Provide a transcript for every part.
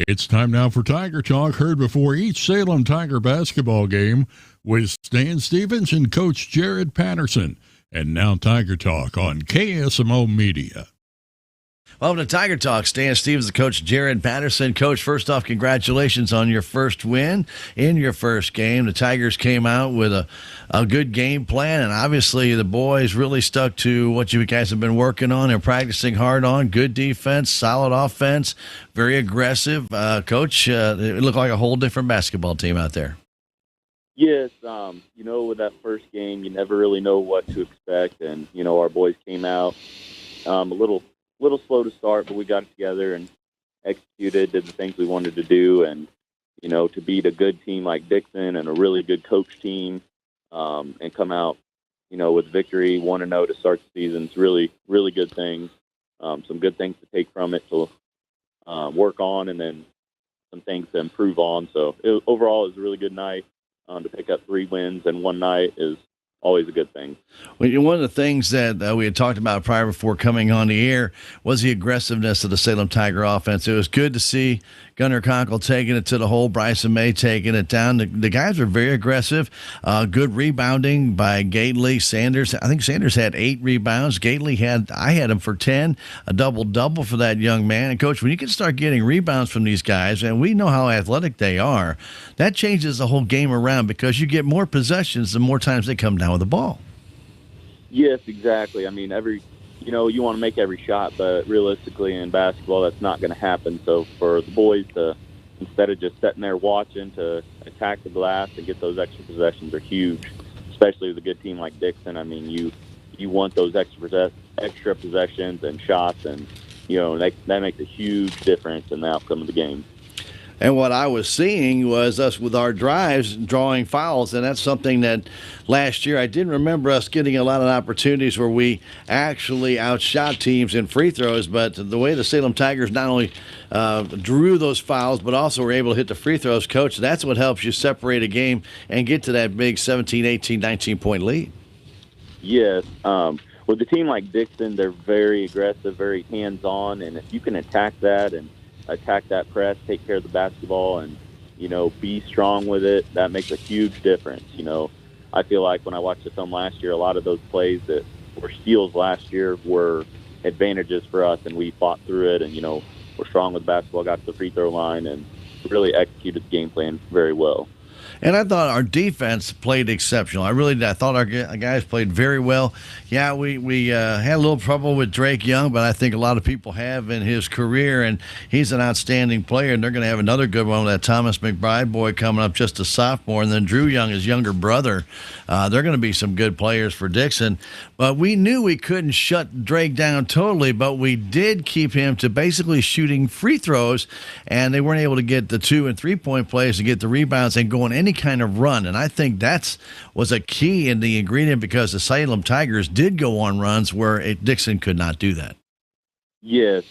It's time now for Tiger Talk, heard before each Salem Tiger basketball game with Stan Stevens and Coach Jared Patterson. And now Tiger Talk on KSMO Media. Welcome to Tiger Talk. Stan Stevens, Coach Jared Patterson. Coach, first off, congratulations on your first win in your first game. The Tigers came out with a good game plan, and obviously the boys really stuck to what you guys have been working on and practicing hard on. Good defense, solid offense, very aggressive. Coach, it looked like a whole different basketball team out there. Yes, with that first game, you never really know what to expect, and, our boys came out a little slow to start, but we got it together and executed, did the things we wanted to do. And, to beat a good team like Dixon and a really good coach team and come out, with victory, 1-0 to start the season, it's really, really good things. Some good things to take from it to work on, and then some things to improve on. So overall, it was a really good night. To pick up 3 wins in one night is always a good thing. Well, one of the things that we had talked about prior before coming on the air was the aggressiveness of the Salem Tiger offense. It was good to see Gunnar Conkle taking it to the hole, Bryson May taking it down. The guys were very aggressive. Good rebounding by Gately. Sanders, I think Sanders had 8 rebounds. Gately I had him for 10, a double-double for that young man. And, Coach, when you can start getting rebounds from these guys, and we know how athletic they are, that changes the whole game around because you get more possessions the more times they come down with the ball. Yes, exactly. I mean, you want to make every shot, but realistically in basketball, that's not going to happen. So for the boys to, instead of just sitting there watching, to attack the glass and get those extra possessions are huge, especially with a good team like Dixon. I mean, you want those extra possessions and shots, and, that makes a huge difference in the outcome of the game. And what I was seeing was us with our drives drawing fouls, and that's something that last year I didn't remember us getting a lot of opportunities where we actually outshot teams in free throws. But the way the Salem Tigers not only drew those fouls but also were able to hit the free throws, Coach, that's what helps you separate a game and get to that big 17, 18, 19-point lead. Yes. With a team like Dixon, they're very aggressive, very hands-on, and if you can attack that and attack that press, take care of the basketball, and, be strong with it, that makes a huge difference. I feel like when I watched the film last year, a lot of those plays that were steals last year were advantages for us, and we fought through it, and, we're strong with basketball, got to the free throw line, and really executed the game plan very well. And I thought our defense played exceptional. I thought our guys played very well. Yeah, we had a little trouble with Drake Young, but I think a lot of people have in his career, and he's an outstanding player, and they're going to have another good one with that Thomas McBride boy coming up, just a sophomore, and then Drew Young, his younger brother. They're going to be some good players for Dixon. But we knew we couldn't shut Drake down totally, but we did keep him to basically shooting free throws, and they weren't able to get the 2- and 3-point plays to get the rebounds and go on any kind of run. And I think that was a key in the ingredient because the Salem Tigers did go on runs where Dixon could not do that. Yes,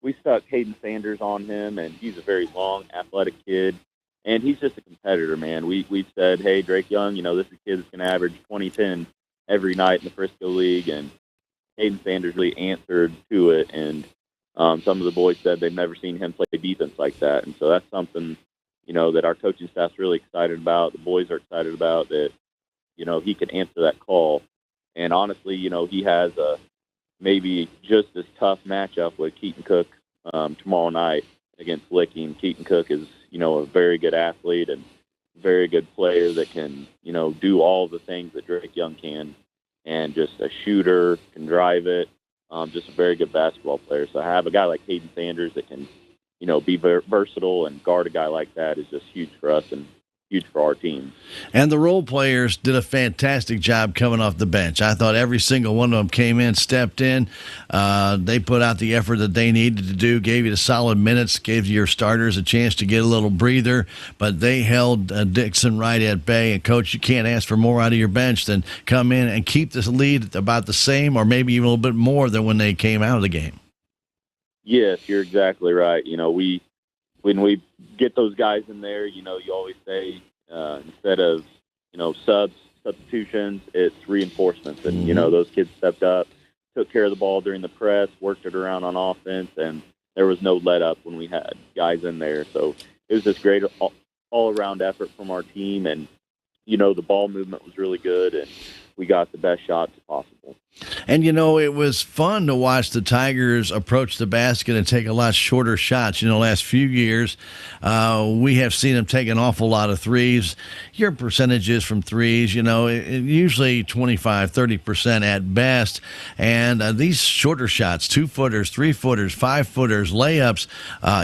we stuck Hayden Sanders on him, and he's a very long, athletic kid, and he's just a competitor, man. We've said, hey, Drake Young, this is a kid that's going to average 20-10 every night in the Frisco League, and Hayden Sanders really answered to it, and some of the boys said they've never seen him play defense like that, and so that's something that our coaching staff's really excited about. The boys are excited about that, he can answer that call. And honestly, he has a maybe just as tough matchup with Keaton Cook tomorrow night against Licking. Keaton Cook is, a very good athlete and very good player that can, do all the things that Drake Young can, and just a shooter, can drive it, just a very good basketball player. So I have a guy like Hayden Sanders that can, be versatile, and guard a guy like that is just huge for us and huge for our team. And the role players did a fantastic job coming off the bench. I thought every single one of them came in, stepped in. They put out the effort that they needed to do, gave you the solid minutes, gave your starters a chance to get a little breather, but they held Dixon right at bay. And, Coach, you can't ask for more out of your bench than come in and keep this lead about the same or maybe even a little bit more than when they came out of the game. Yes, you're exactly right. When we get those guys in there, you always say instead of, substitutions, it's reinforcements. And, those kids stepped up, took care of the ball during the press, worked it around on offense, and there was no let up when we had guys in there. So it was just great all-around effort from our team, and the ball movement was really good, and we got the best shots possible. And, it was fun to watch the Tigers approach the basket and take a lot shorter shots. Last few years, we have seen them take an awful lot of threes. Your percentages from threes, usually 25, 30% at best. And these shorter shots, 2-footers, 3-footers, 5-footers, layups,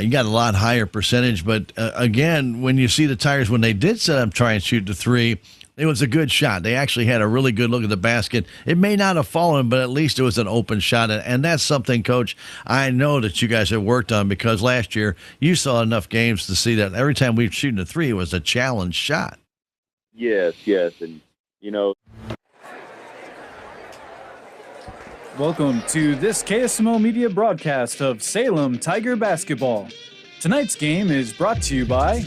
you got a lot higher percentage. But, again, when you see the Tigers, when they did set up try and shoot the three, it was a good shot. They actually had a really good look at the basket. It may not have fallen, but at least it was an open shot. And that's something, Coach, I know that you guys have worked on, because last year you saw enough games to see that every time we were shooting a three, it was a challenge shot. Yes. And, Welcome to this KSMO media broadcast of Salem Tiger Basketball. Tonight's game is brought to you by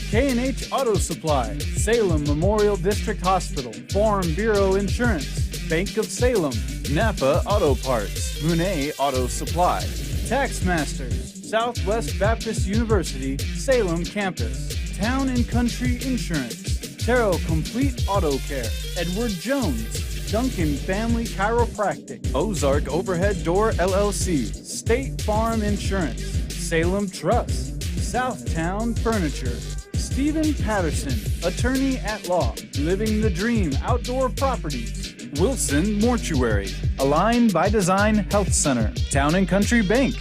K&H Auto Supply, Salem Memorial District Hospital, Farm Bureau Insurance, Bank of Salem, Napa Auto Parts, Monet Auto Supply, Tax Masters, Southwest Baptist University, Salem Campus, Town and Country Insurance, Terrell Complete Auto Care, Edward Jones, Duncan Family Chiropractic, Ozark Overhead Door LLC, State Farm Insurance, Salem Trust, Southtown Furniture, Stephen Patterson, attorney at law, Living the Dream Outdoor Properties, Wilson Mortuary, Align by Design Health Center, Town and Country Bank,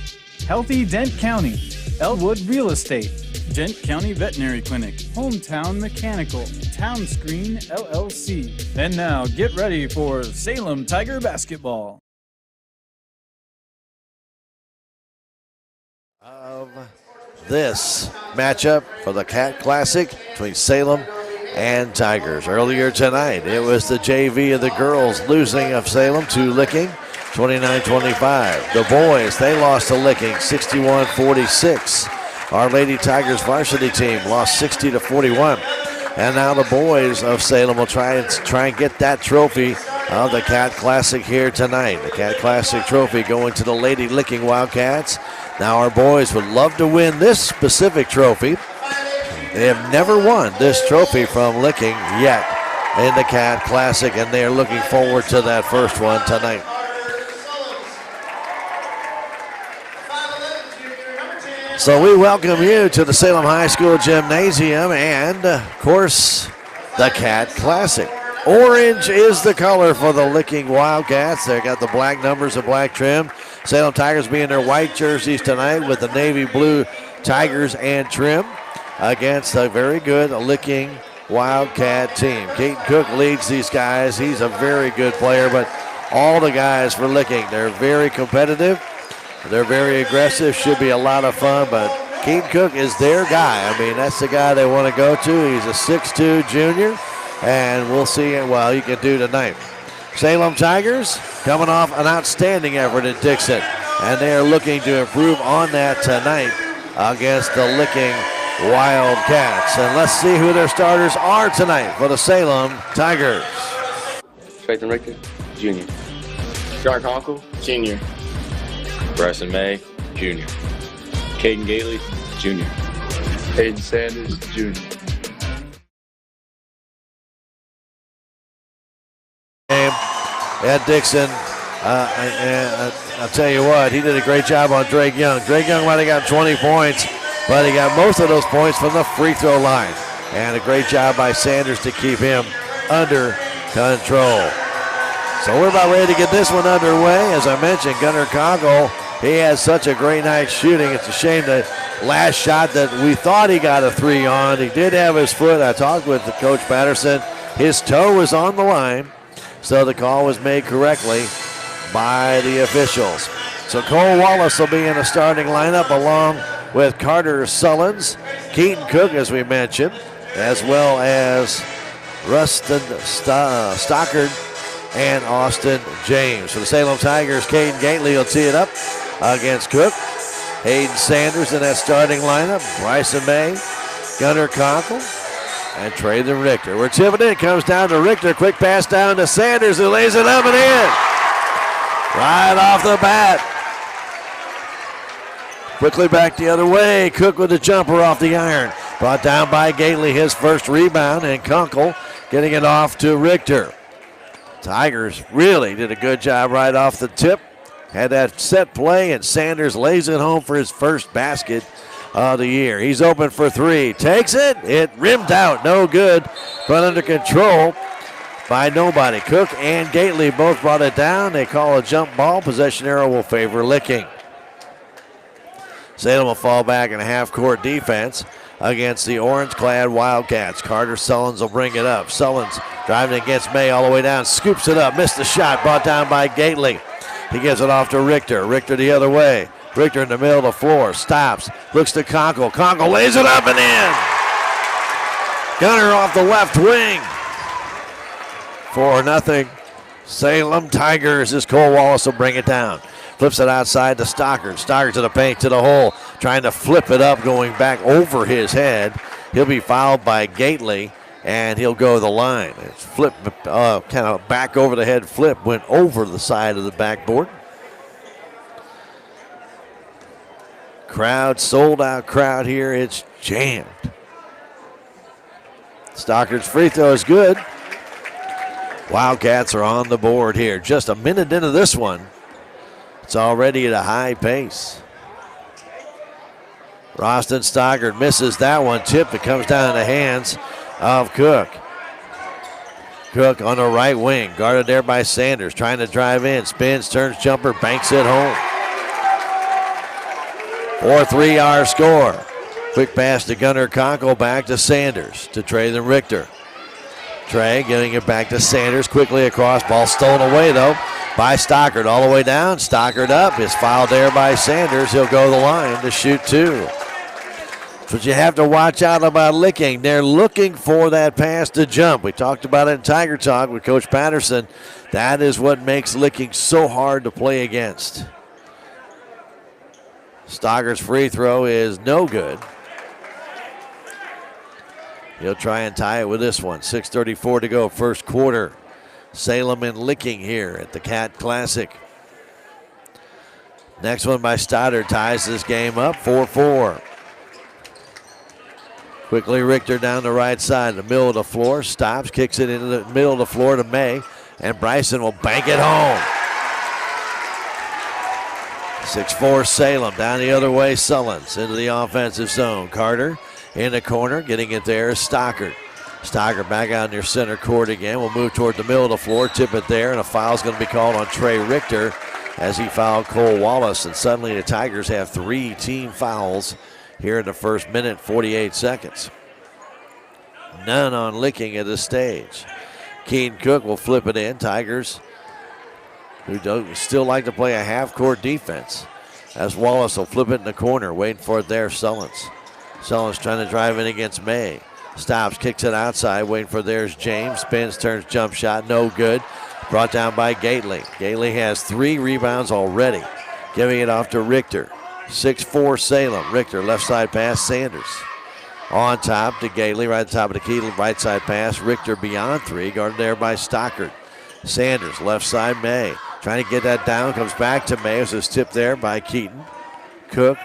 Healthy Dent County, Elwood Real Estate, Dent County Veterinary Clinic, Hometown Mechanical, Town Screen LLC. And now get ready for Salem Tiger Basketball. This matchup for the Cat Classic between Salem and Tigers. Earlier tonight, it was the JV of the girls losing of Salem to Licking, 29-25. The boys, they lost to Licking, 61-46. Our Lady Tigers varsity team lost 60-41. And now the boys of Salem will try and get that trophy of the Cat Classic here tonight. The Cat Classic trophy going to the Lady Licking Wildcats. Now our boys would love to win this specific trophy. They have never won this trophy from Licking yet in the Cat Classic, and they are looking forward to that first one tonight. So we welcome you to the Salem High School Gymnasium and, of course, the Cat Classic. Orange is the color for the Licking Wildcats. They got the black numbers and black trim. Salem Tigers be in their white jerseys tonight with the navy blue Tigers and trim against a very good Licking Wildcat team. Caden Cook leads these guys. He's a very good player, but all the guys for Licking, they're very competitive. They're very aggressive. Should be a lot of fun, but Caden Cook is their guy. I mean, that's the guy they want to go to. He's a 6'2 junior, and we'll see what he can do tonight. Salem Tigers coming off an outstanding effort at Dixon, and they are looking to improve on that tonight against the Licking Wildcats. And let's see who their starters are tonight for the Salem Tigers. Trayton Richter, junior. Shark Honkle, junior. Bryson May, junior. Caden Gailey, junior. Hayden Sanders, junior. At Dixon, I'll tell you what, he did a great job on Drake Young. Drake Young might have got 20 points, but he got most of those points from the free throw line. And a great job by Sanders to keep him under control. So we're about ready to get this one underway. As I mentioned, Gunnar Conkle, he has such a great night shooting. It's a shame that last shot that we thought he got a three on. He did have his foot. I talked with Coach Patterson. His toe was on the line. So the call was made correctly by the officials. So Cole Wallace will be in the starting lineup along with Carter Sullins, Keaton Cook, as we mentioned, as well as Rustin Stockard and Austin James. For the Salem Tigers, Caden Gately will tee it up against Cook. Hayden Sanders in that starting lineup. Bryson May, Gunnar Conkle, and Trayton Richter. We're tipping in. Comes down to Richter. Quick pass down to Sanders, who lays it up and in. Right off the bat. Quickly back the other way. Cook with the jumper off the iron. Brought down by Gately, his first rebound, and Kunkel getting it off to Richter. Tigers really did a good job right off the tip. Had that set play, and Sanders lays it home for his first basket of the year. He's open for three. Takes it. It rimmed out. No good, but under control by nobody. Cook and Gately both brought it down. They call a jump ball. Possession arrow will favor Licking. Salem will fall back in a half-court defense against the orange-clad Wildcats. Carter Sullins will bring it up. Sullins driving against May all the way down. Scoops it up. Missed the shot. Brought down by Gately. He gives it off to Richter. Richter the other way. Richter in the middle of the floor. Stops. Looks to Kunkel. Kunkel lays it up and in. Gunner off the left wing. 4-0. Salem Tigers as Cole Wallace will bring it down. Flips it outside to Stockard. Stockard to the paint, to the hole. Trying to flip it up, going back over his head. He'll be fouled by Gately, and he'll go to the line. It's flip, kind of back over the head flip. Went over the side of the backboard. Crowd, sold out crowd here. It's jammed. Stockard's free throw is good. Wildcats are on the board here. Just a minute into this one. It's already at a high pace. Roston Stockard misses that one. Tip, it comes down in the hands of Cook. Cook on the right wing, guarded there by Sanders, trying to drive in. Spins, turns, jumper, banks it home. 4-3 our score. Quick pass to Gunnar Kunkel, back to Sanders, to Traylon Richter. Trey getting it back to Sanders, quickly across. Ball stolen away, though, by Stockard. All the way down, Stockard up. Is fouled there by Sanders. He'll go to the line to shoot two. But you have to watch out about Licking. They're looking for that pass to jump. We talked about it in Tiger Talk with Coach Patterson. That is what makes Licking so hard to play against. Stockard's free throw is no good. He'll try and tie it with this one. 6:34 to go, first quarter. Salem and Licking here at the Cat Classic. Next one by Stoddard ties this game up, 4-4. Quickly Richter down the right side, the middle of the floor, stops, kicks it into the middle of the floor to May, and Bryson will bank it home. 6-4 Salem, down the other way, Sullins into the offensive zone. Carter in the corner, getting it there is Stockard. Stockard back out near center court again. We'll move toward the middle of the floor, tip it there, and a foul's going to be called on Trey Richter as he fouled Cole Wallace. And suddenly the Tigers have 3 team fouls here in the first minute, 48 seconds. None on Licking at this stage. Keaton Cook will flip it in. Tigers, who still like to play a half-court defense, as Wallace will flip it in the corner, waiting for it there, Sullins. Sullins trying to drive in against May. Stops, kicks it outside, waiting for there's James. Spins, turns, jump shot, no good. Brought down by Gately. Gately has 3 rebounds already, giving it off to Richter. 6-4 Salem. Richter, left side pass, Sanders. On top to Gately, right top of the key, right side pass. Richter beyond 3, guarded there by Stockard. Sanders, left side, May. Trying to get that down, comes back to May. It was tipped there by Keaton. Cook,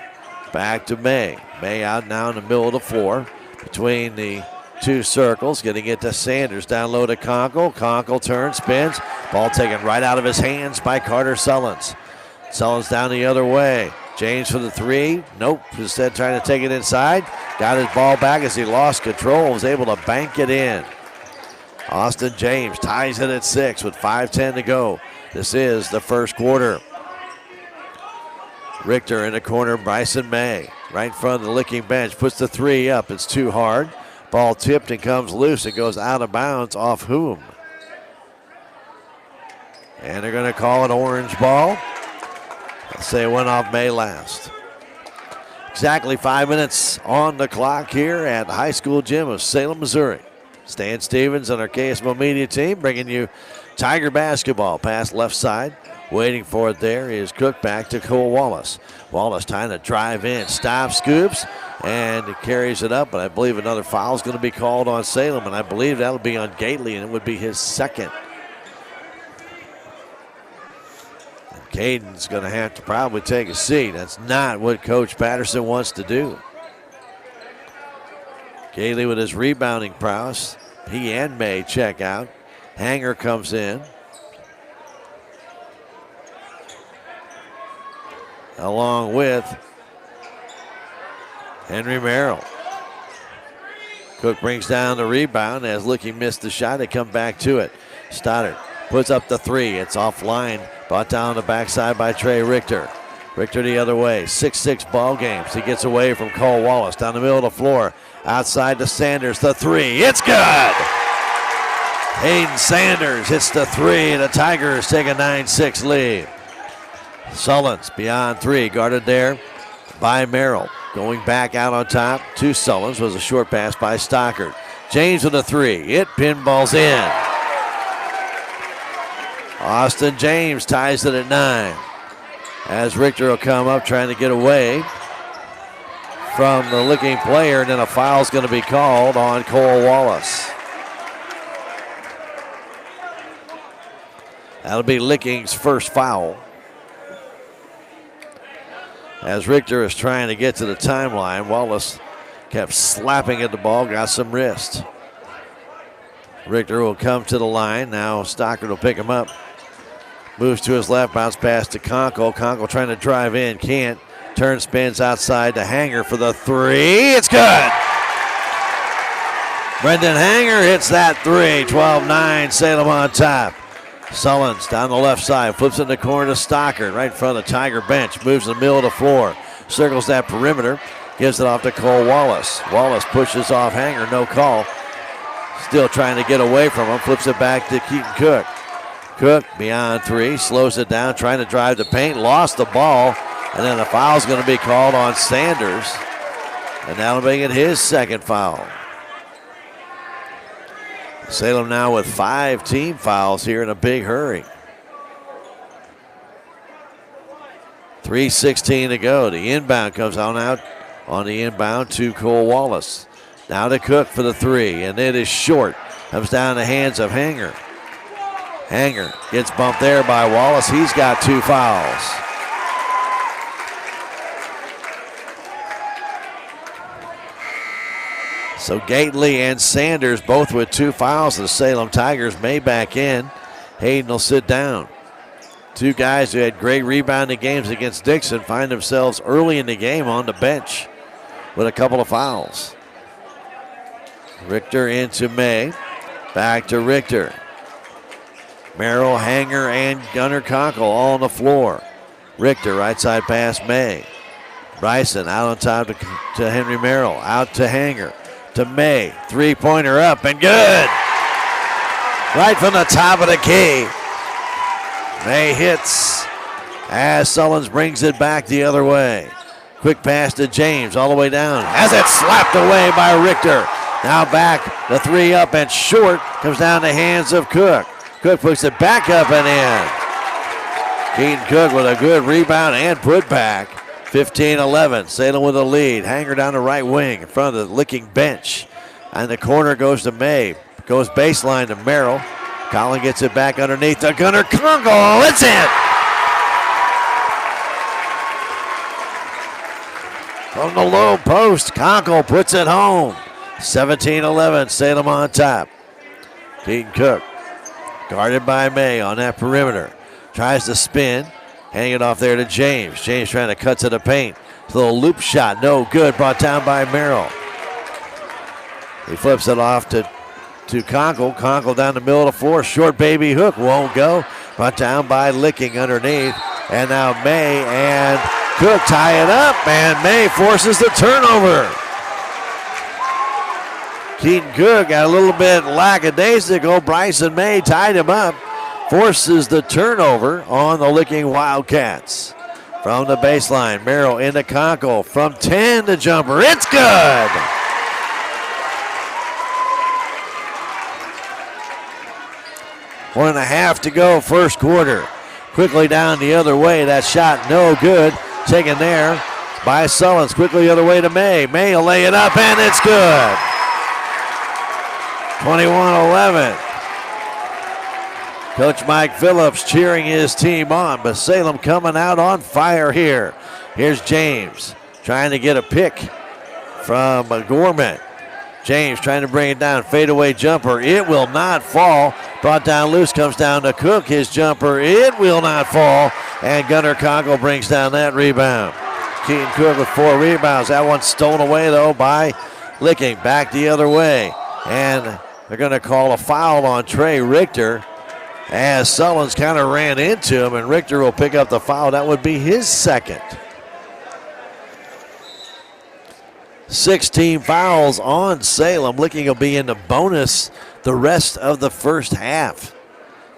back to May. May out now in the middle of the floor, between the 2 circles, getting it to Sanders. Down low to Kunkel. Kunkel turns, spins. Ball taken right out of his hands by Carter Sullins. Sullins down the other way. James for the 3. Nope. Instead trying to take it inside. Got his ball back as he lost control. Was able to bank it in. Austin James ties it at 6 with 5:10 to go. This is the first quarter. Richter in the corner. Bryson May right in front of the Licking bench. Puts the 3 up. It's too hard. Ball tipped and comes loose. It goes out of bounds off whom? And they're going to call it orange ball. Let's say it went off May last. Exactly 5 minutes on the clock here at the high school gym of Salem, Missouri. Stan Stevens and our KSMO media team bringing you Tiger basketball. Pass left side. Waiting for it there is Cook, back to Cole Wallace. Wallace trying to drive in. Stops, scoops, and he carries it up. But I believe another foul is going to be called on Salem, and I believe that'll be on Gately, and it would be his second. Caden's going to have to probably take a seat. That's not what Coach Patterson wants to do. Gailey with his rebounding prowess. He and May check out. Hanger comes in. Along with Henry Merrill. Cook brings down the rebound as Licking missed the shot. They come back to it. Stoddard puts up the three. It's offline. Brought down the backside by Trey Richter. Richter the other way. 6-6 ball games. He gets away from Cole Wallace. Down the middle of the floor. Outside to Sanders. The three. It's good. Hayden Sanders hits the three. The Tigers take a 9-6 lead. Sullins beyond three. Guarded there by Merrill. Going back out on top to Sullins was a short pass by Stockard. James with a three. It pinballs in. Austin James ties it at 9. As Richter will come up trying to get away from the Licking player, and then a foul's going to be called on Cole Wallace. That'll be Licking's first foul. As Richter is trying to get to the timeline, Wallace kept slapping at the ball, got some wrist. Richter will come to the line. Now Stockard will pick him up. Moves to his left, bounce pass to Conkle. Conkle trying to drive in, can't. Turn, spins outside to Hanger for the three. It's good. Brendan Hanger hits that three. 12-9, Salem on top. Sullins down the left side, flips in the corner to Stockard, right in front of the Tiger bench, moves in the middle of the floor, circles that perimeter, gives it off to Cole Wallace. Wallace pushes off Hanger, no call. Still trying to get away from him, flips it back to Keaton Cook. Cook beyond three, slows it down, trying to drive the paint, lost the ball, and then the foul's going to be called on Sanders, and that'll make it his second foul. Salem now with 5 team fouls here in a big hurry. 3:16 to go. The inbound comes on out on the inbound to Cole Wallace. Now to Cook for the three, and it is short. Comes down the hands of Hanger. Hanger gets bumped there by Wallace. He's got 2 fouls. So Gately and Sanders both with 2 fouls. The Salem Tigers may back in. Hayden will sit down. 2 guys who had great rebounding games against Dixon find themselves early in the game on the bench with a couple of fouls. Richter into May. Back to Richter. Merrill, Hanger, and Gunnar Conkle all on the floor. Richter, right side pass, May. Bryson out on top to Henry Merrill. Out to Hanger. To May. 3-pointer up and good. Right from the top of the key. May hits as Sullins brings it back the other way. Quick pass to James all the way down. Has it slapped away by Richter. Now back, the 3 up and short. Comes down the hands of Cook. Cook puts it back up and in. Keaton Cook with a good rebound and put back. 15-11, Salem with a lead. Hanger down the right wing in front of the Licking bench. And the corner goes to May. Goes baseline to Merrill. Collin gets it back underneath to Gunnar Conkle. It's in! From the low post, Conkle puts it home. 17-11, Salem on top. Keaton Cook guarded by May on that perimeter. Tries to spin. Hang it off there to James. James trying to cut to the paint. A little loop shot, no good. Brought down by Merrill. He flips it off to Conkle. Conkle down the middle of the floor. Short baby hook won't go. Brought down by Licking underneath. And now May and Cook tie it up. And May forces the turnover. Keaton Cook got a little bit lackadaisical. Bryson May tied him up. Forces the turnover on the Licking Wildcats. From the baseline, Merrill into Conkle. From 10, the jumper. It's good! One and a half to go, first quarter. Quickly down the other way. That shot no good. Taken there by Sullins. Quickly the other way to May. May will lay it up, and it's good. 21-11. Coach Mike Phillips cheering his team on, but Salem coming out on fire here. Here's James trying to get a pick from Gorman. James trying to bring it down, fadeaway jumper. It will not fall. Brought down loose, comes down to Cook. His jumper, it will not fall. And Gunnar Conkle brings down that rebound. Keaton Cook with 4 rebounds. That one's stolen away, though, by Licking. Back the other way. And they're going to call a foul on Trey Richter as Sullins kind of ran into him, and Richter will pick up the foul. That would be his second. 16 fouls on Salem. Licking will be in the bonus the rest of the first half.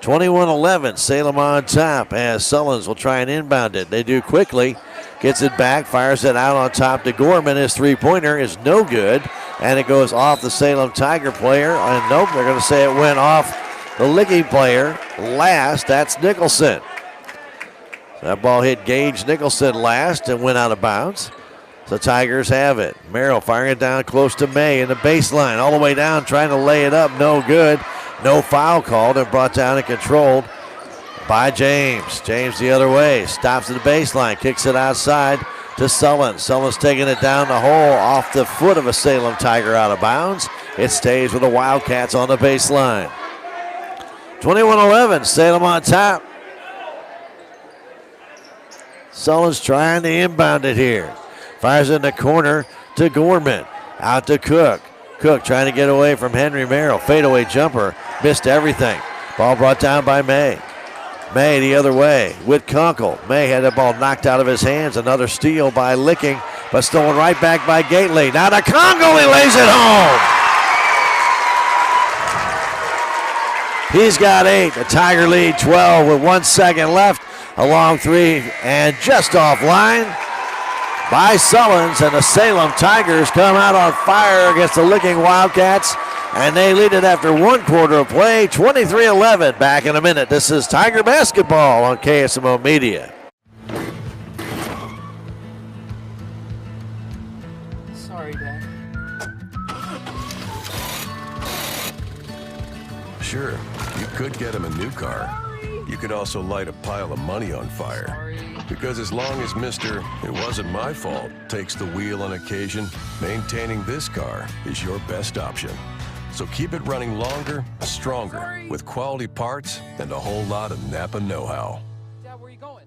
21-11, Salem on top as Sullins will try and inbound it. They do quickly. Gets it back, fires it out on top to Gorman. His three-pointer is no good, and it goes off the Salem Tiger player. And nope, they're going to say it went off the Licking player last. That's Nicholson. That ball hit Gage Nicholson last and went out of bounds. The Tigers have it. Merrill firing it down close to May in the baseline. All the way down, trying to lay it up. No good. No foul called and brought down and controlled by James. James the other way. Stops at the baseline. Kicks it outside to Sullins. Sullins taking it down the hole off the foot of a Salem Tiger out of bounds. It stays with the Wildcats on the baseline. 21-11. Salem on top. Sullins trying to inbound it here. Fires in the corner to Gorman. Out to Cook. Cook trying to get away from Henry Merrill. Fadeaway jumper. Missed everything. Ball brought down by May. May the other way with Conkle. May had the ball knocked out of his hands. Another steal by Licking, but stolen right back by Gately. Now to Conkle. He lays it home. He's got 8. The Tiger lead 12 with 1 second left. A long 3 and just offline by Sullins, and the Salem Tigers come out on fire against the Licking Wildcats, and they lead it after 1 quarter of play, 23-11. Back in a minute. This is Tiger Basketball on KSMO Media. Sorry, Dad. Sure, you could get him a new car. You could also light a pile of money on fire. Because as long as Mr. It wasn't my fault takes the wheel on occasion, maintaining this car is your best option. So keep it running longer, stronger, with quality parts and a whole lot of Napa know-how. Dad, where are you going?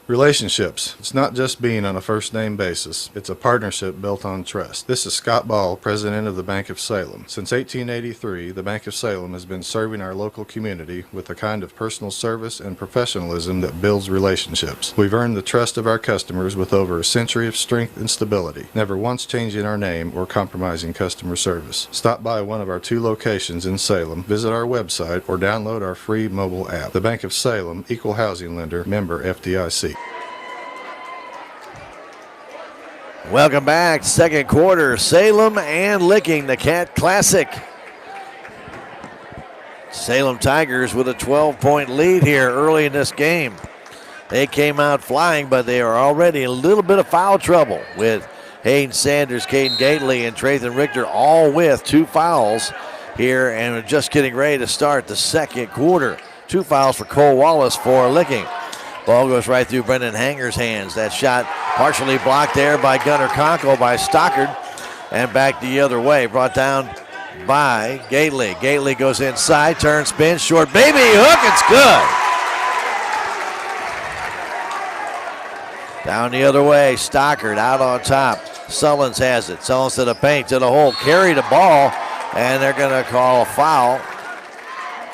Relationships. It's not just being on a first-name basis. It's a partnership built on trust. This is Scott Ball, president of the Bank of Salem. Since 1883, the Bank of Salem has been serving our local community with a kind of personal service and professionalism that builds relationships. We've earned the trust of our customers with over a century of strength and stability, never once changing our name or compromising customer service. Stop by one of our 2 locations in Salem, visit our website, or download our free mobile app. The Bank of Salem, Equal Housing Lender, member FDIC. Welcome back. Second quarter. Salem and Licking, the Cat Classic. Salem Tigers with a 12-point lead here early in this game. They came out flying, but they are already in a little bit of foul trouble with Hayden Sanders, Caden Gately, and Trayton Richter all with 2 fouls here, and we're just getting ready to start the second quarter. 2 fouls for Cole Wallace for Licking. Ball goes right through Brendan Hanger's hands. That shot partially blocked there by Gunnar Conkle by Stockard. And back the other way, brought down by Gately. Gately goes inside, turns, spins, short baby hook, it's good. Down the other way, Stockard out on top. Sullins has it. Sullins to the paint, to the hole, carry the ball, and they're going to call a foul.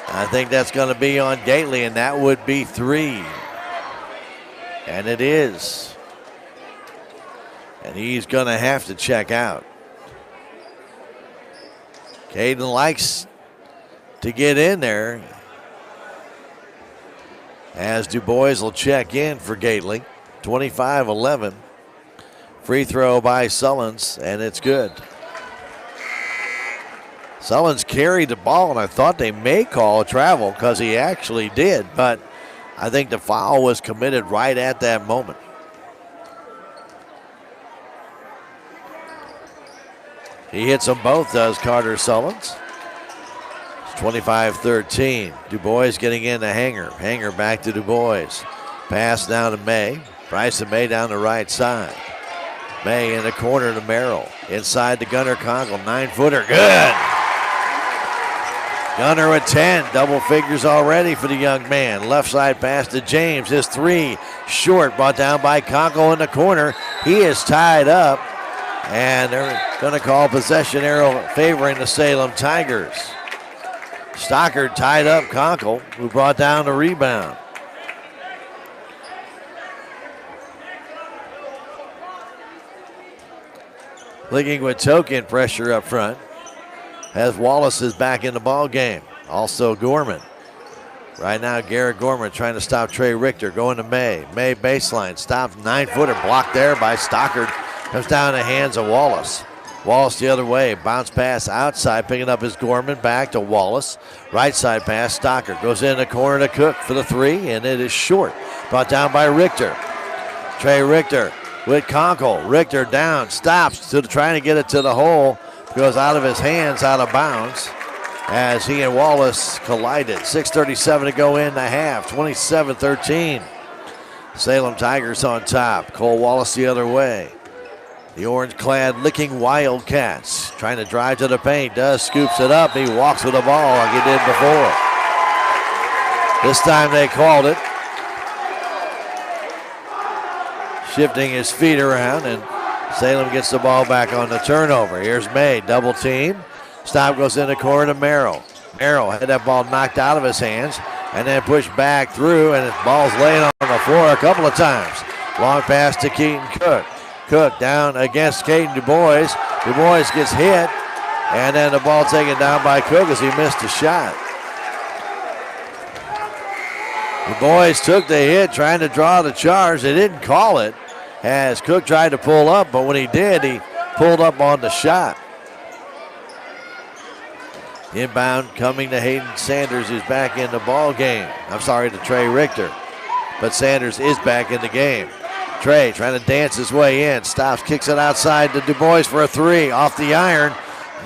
I think that's going to be on Gately, and that would be 3. And it is. And he's going to have to check out. Caden likes to get in there, as Du Bois will check in for Gately. 25-11. Free throw by Sullins, and it's good. Sullins carried the ball, and I thought they may call a travel because he actually did, but I think the foul was committed right at that moment. He hits them both, does Carter Sullins. 25-13. Du Bois getting in to Hanger. Hanger back to Du Bois. Pass down to May. Bryson May down the right side. May in the corner to Merrill. Inside to Gunnar Conkle. 9-footer. Good. Gunnar with 10. Double figures already for the young man. Left side pass to James. His 3 short. Brought down by Conkle in the corner. He is tied up. And they're going to call possession arrow favoring the Salem Tigers. Stockard tied up Conkle, who brought down the rebound. Clicking with token pressure up front as Wallace is back in the ball game. Also Gorman. Right now Garrett Gorman trying to stop Trey Richter. Going to May. May baseline. Stops. 9-footer blocked there by Stockard. Comes down in the hands of Wallace. Wallace the other way. Bounce pass outside. Picking up his Gorman. Back to Wallace. Right side pass. Stockard goes in the corner to Cook for the 3. And it is short. Brought down by Richter. Trey Richter with Conkle. Richter down. Stops. Trying to get it to the hole. Goes out of his hands. Out of bounds. As he and Wallace collided. 6:37 to go in the half. 27-13. Salem Tigers on top. Cole Wallace the other way. The orange-clad Licking Wildcats trying to drive to the paint. Scoops it up. He walks with the ball like he did before. This time they called it. Shifting his feet around, and Salem gets the ball back on the turnover. Here's May, double team. Stop goes in the corner to Merrill. Merrill had that ball knocked out of his hands and then pushed back through, and his ball's laying on the floor a couple of times. Long pass to Keaton Cook. Cook down against Caden Du Bois. Du Bois gets hit, and then the ball taken down by Cook as he missed a shot. Du Bois took the hit, trying to draw the charge. They didn't call it as Cook tried to pull up, but when he did, he pulled up on the shot. Inbound coming to Hayden Sanders, who's back in the ball game. I'm sorry, to Trey Richter, but Sanders is back in the game. Trey trying to dance his way in. Stops, kicks it outside to Du Bois for a 3. Off the iron.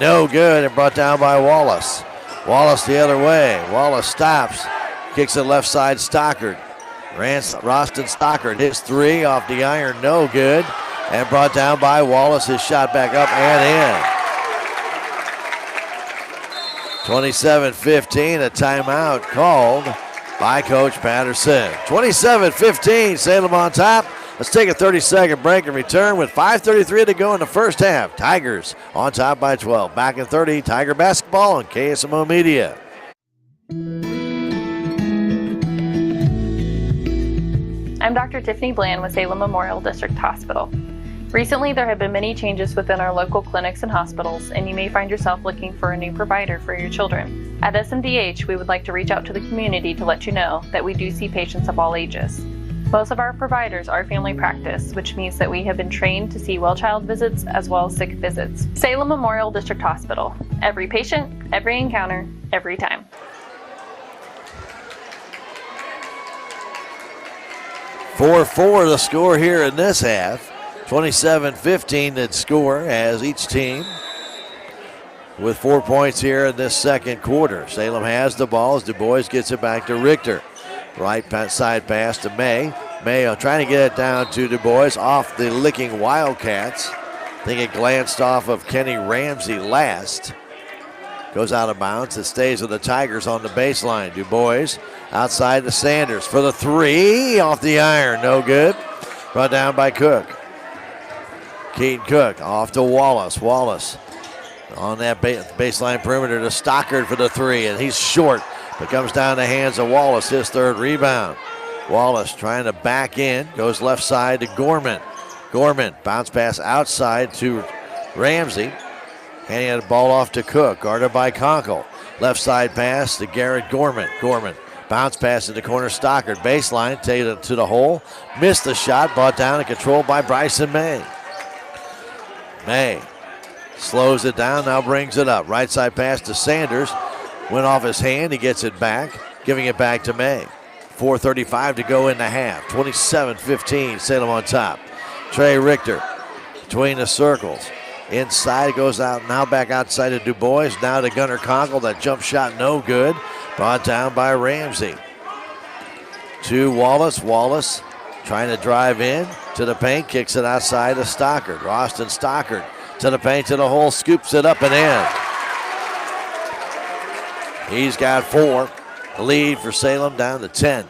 No good, and brought down by Wallace. Wallace the other way. Wallace stops. Kicks it left side, Stockard. Roston Stockard, his 3 off the iron. No good, and brought down by Wallace. His shot back up and in. 27-15, a timeout called by Coach Patterson. 27-15, Salem on top. Let's take a 30-second break and return with 5:33 to go in the first half. Tigers on top by 12. Back in 30, Tiger basketball on KSMO Media. I'm Dr. Tiffany Bland with Salem Memorial District Hospital. Recently, there have been many changes within our local clinics and hospitals, and you may find yourself looking for a new provider for your children. At SMDH, we would like to reach out to the community to let you know that we do see patients of all ages. Most of our providers are family practice, which means that we have been trained to see well child visits as well as sick visits. Salem Memorial District Hospital. Every patient, every encounter, every time. 4-4 the score here in this half. 27-15 the score as each team with 4 points here in this second quarter. Salem has the ball as Du Bois gets it back to Richter. Right side pass to May. May trying to get it down to Du Bois off the Licking Wildcats. I think it glanced off of Kenny Ramsey last. Goes out of bounds. It stays with the Tigers on the baseline. Du Bois outside to Sanders for the 3. Off the iron. No good. Brought down by Cook. Keaton Cook off to Wallace. Wallace on that baseline perimeter to Stockard for the 3. And he's short. But comes down the hands of Wallace. His 3rd rebound. Wallace trying to back in. Goes left side to Gorman. Gorman bounce pass outside to Ramsey. Handing the ball off to Cook, guarded by Conkle. Left side pass to Garrett Gorman. Gorman bounce pass in the corner, Stockard. Baseline, take it to the hole. Missed the shot, brought down and controlled by Bryson May. May slows it down, now brings it up. Right side pass to Sanders. Went off his hand, he gets it back, giving it back to May. 4:35 to go in the half. 27-15, Salem on top. Trey Richter between the circles. inside. It goes out, now back outside to Du Bois. Now to Gunnar Conkle. That jump shot no good. Brought down by Ramsey. To Wallace. Wallace trying to drive in to the paint. Kicks it outside to Stockard. Austin Stockard to the paint, to the hole. Scoops it up and in. He's got 4. The lead for Salem down to 10.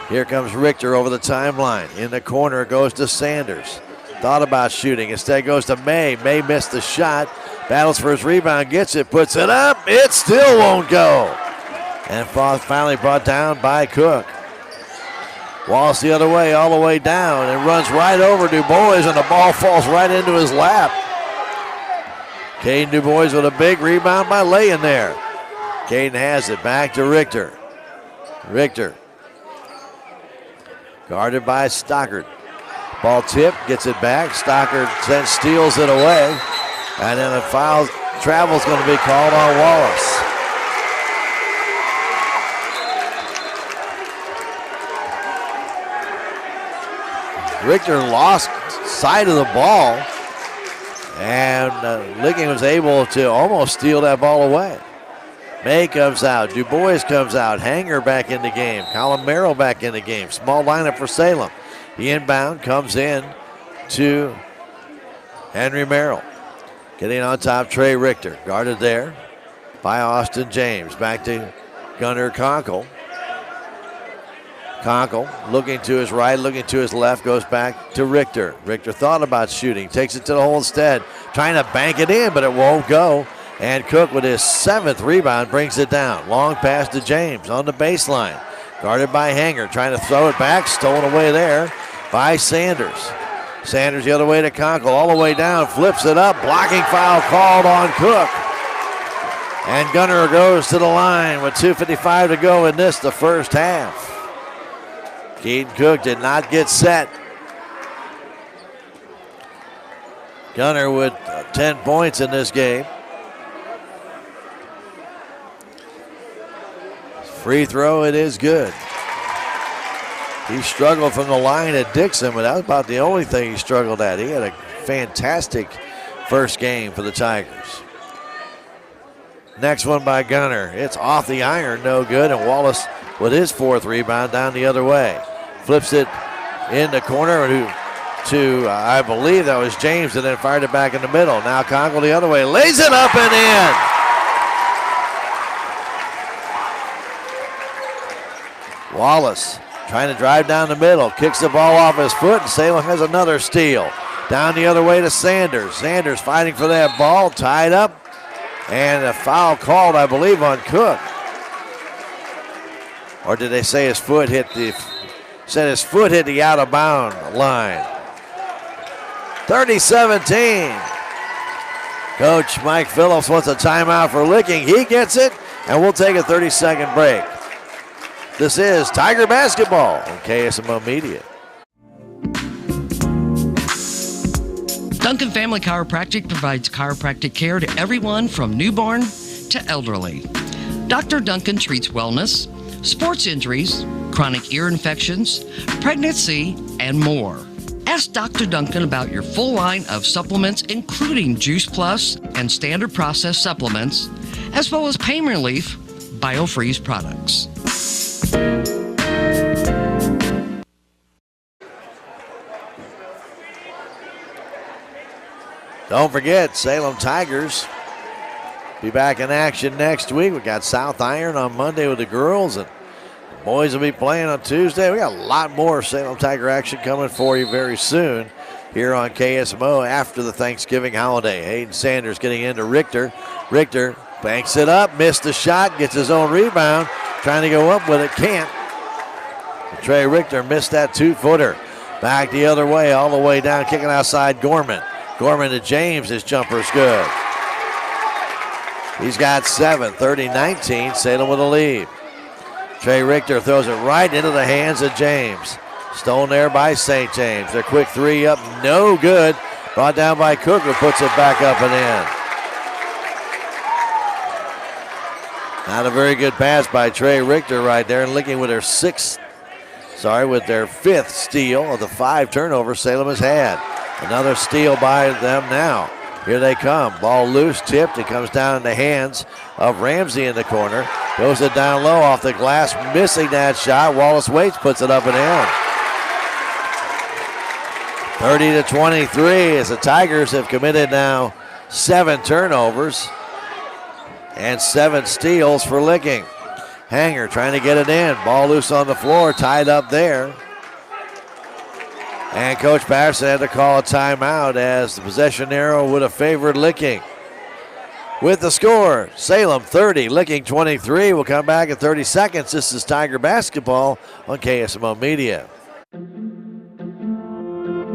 Here comes Richter over the timeline. In the corner goes to Sanders. Thought about shooting. Instead goes to May. May missed the shot. Battles for his rebound. Gets it. Puts it up. It still won't go. And finally brought down by Cook. Wallace the other way, all the way down, and runs right over Du Bois, and the ball falls right into his lap. Caden Du Bois with a big rebound by laying there. Caden has it. Back to Richter. Richter. Guarded by Stockard. Ball tip, gets it back. Stockard then steals it away. And then a foul travel is going to be called on Wallace. Richter lost sight of the ball. And Licking was able to almost steal that ball away. May comes out. Du Bois comes out. Hanger back in the game. Colin Merrill back in the game. Small lineup for Salem. The inbound comes in to Henry Merrill. Getting on top, Trey Richter. Guarded there by Austin James. Back to Gunnar Conkle. Conkle looking to his right, looking to his left, goes back to Richter. Richter thought about shooting. Takes it to the hole instead. Trying to bank it in, but it won't go. And Cook with his 7th rebound brings it down. Long pass to James on the baseline. Guarded by Hanger, trying to throw it back. Stolen away there by Sanders. Sanders the other way to Conkle, all the way down. Flips it up. Blocking foul called on Cook. And Gunnar goes to the line with 2:55 to go in the first half. Keaton Cook did not get set. Gunnar with 10 points in this game. Free throw, it is good. He struggled from the line at Dixon, but that was about the only thing he struggled at. He had a fantastic first game for the Tigers. Next one by Gunnar. It's off the iron, no good, and Wallace with his 4th rebound down the other way. Flips it in the corner to I believe that was James, and then fired it back in the middle. Now Conkle the other way, lays it up and in. Wallace trying to drive down the middle, kicks the ball off his foot, and Salem has another steal. Down the other way to Sanders. Sanders fighting for that ball, tied up, and a foul called, I believe, on Cook. Or did they say his foot hit the out of bound line? 30-17. Coach Mike Phillips wants a timeout for Licking. He gets it, and we'll take a 30-second break. This is Tiger Basketball on KSMO Media. Duncan Family Chiropractic provides chiropractic care to everyone from newborn to elderly. Dr. Duncan treats wellness, sports injuries, chronic ear infections, pregnancy, and more. Ask Dr. Duncan about your full line of supplements, including Juice Plus and standard process supplements, as well as pain relief, BioFreeze products. Don't forget, Salem Tigers be back in action next week. We got South Iron on Monday with the girls, and the boys will be playing on Tuesday. We got a lot more Salem Tiger action coming for you very soon here on KSMO after the Thanksgiving holiday. Hayden Sanders getting into Richter. Richter banks it up, missed the shot, gets his own rebound, trying to go up with it, can't. Trey Richter missed that 2-footer. Back the other way, all the way down, kicking outside Gorman. Gorman to James, his jumper's good. He's got 7, 30-19, Salem with a lead. Trey Richter throws it right into the hands of James. Stolen there by St. James. Their quick 3 up, no good. Brought down by Cook, who puts it back up and in. Not a very good pass by Trey Richter right there, and Licking with their 5th steal of the 5 turnovers Salem has had. Another steal by them now. Here they come. Ball loose, tipped. It comes down in the hands of Ramsey in the corner. Goes it down low off the glass, missing that shot. Wallace Waits puts it up and in. 30-23 as the Tigers have committed now 7 turnovers and 7 steals for Licking. Hanger trying to get it in. Ball loose on the floor, tied up there. And Coach Patterson had to call a timeout as the possession arrow would have favored Licking. With the score, Salem 30, Licking 23. We'll come back in 30 seconds. This is Tiger Basketball on KSMO Media.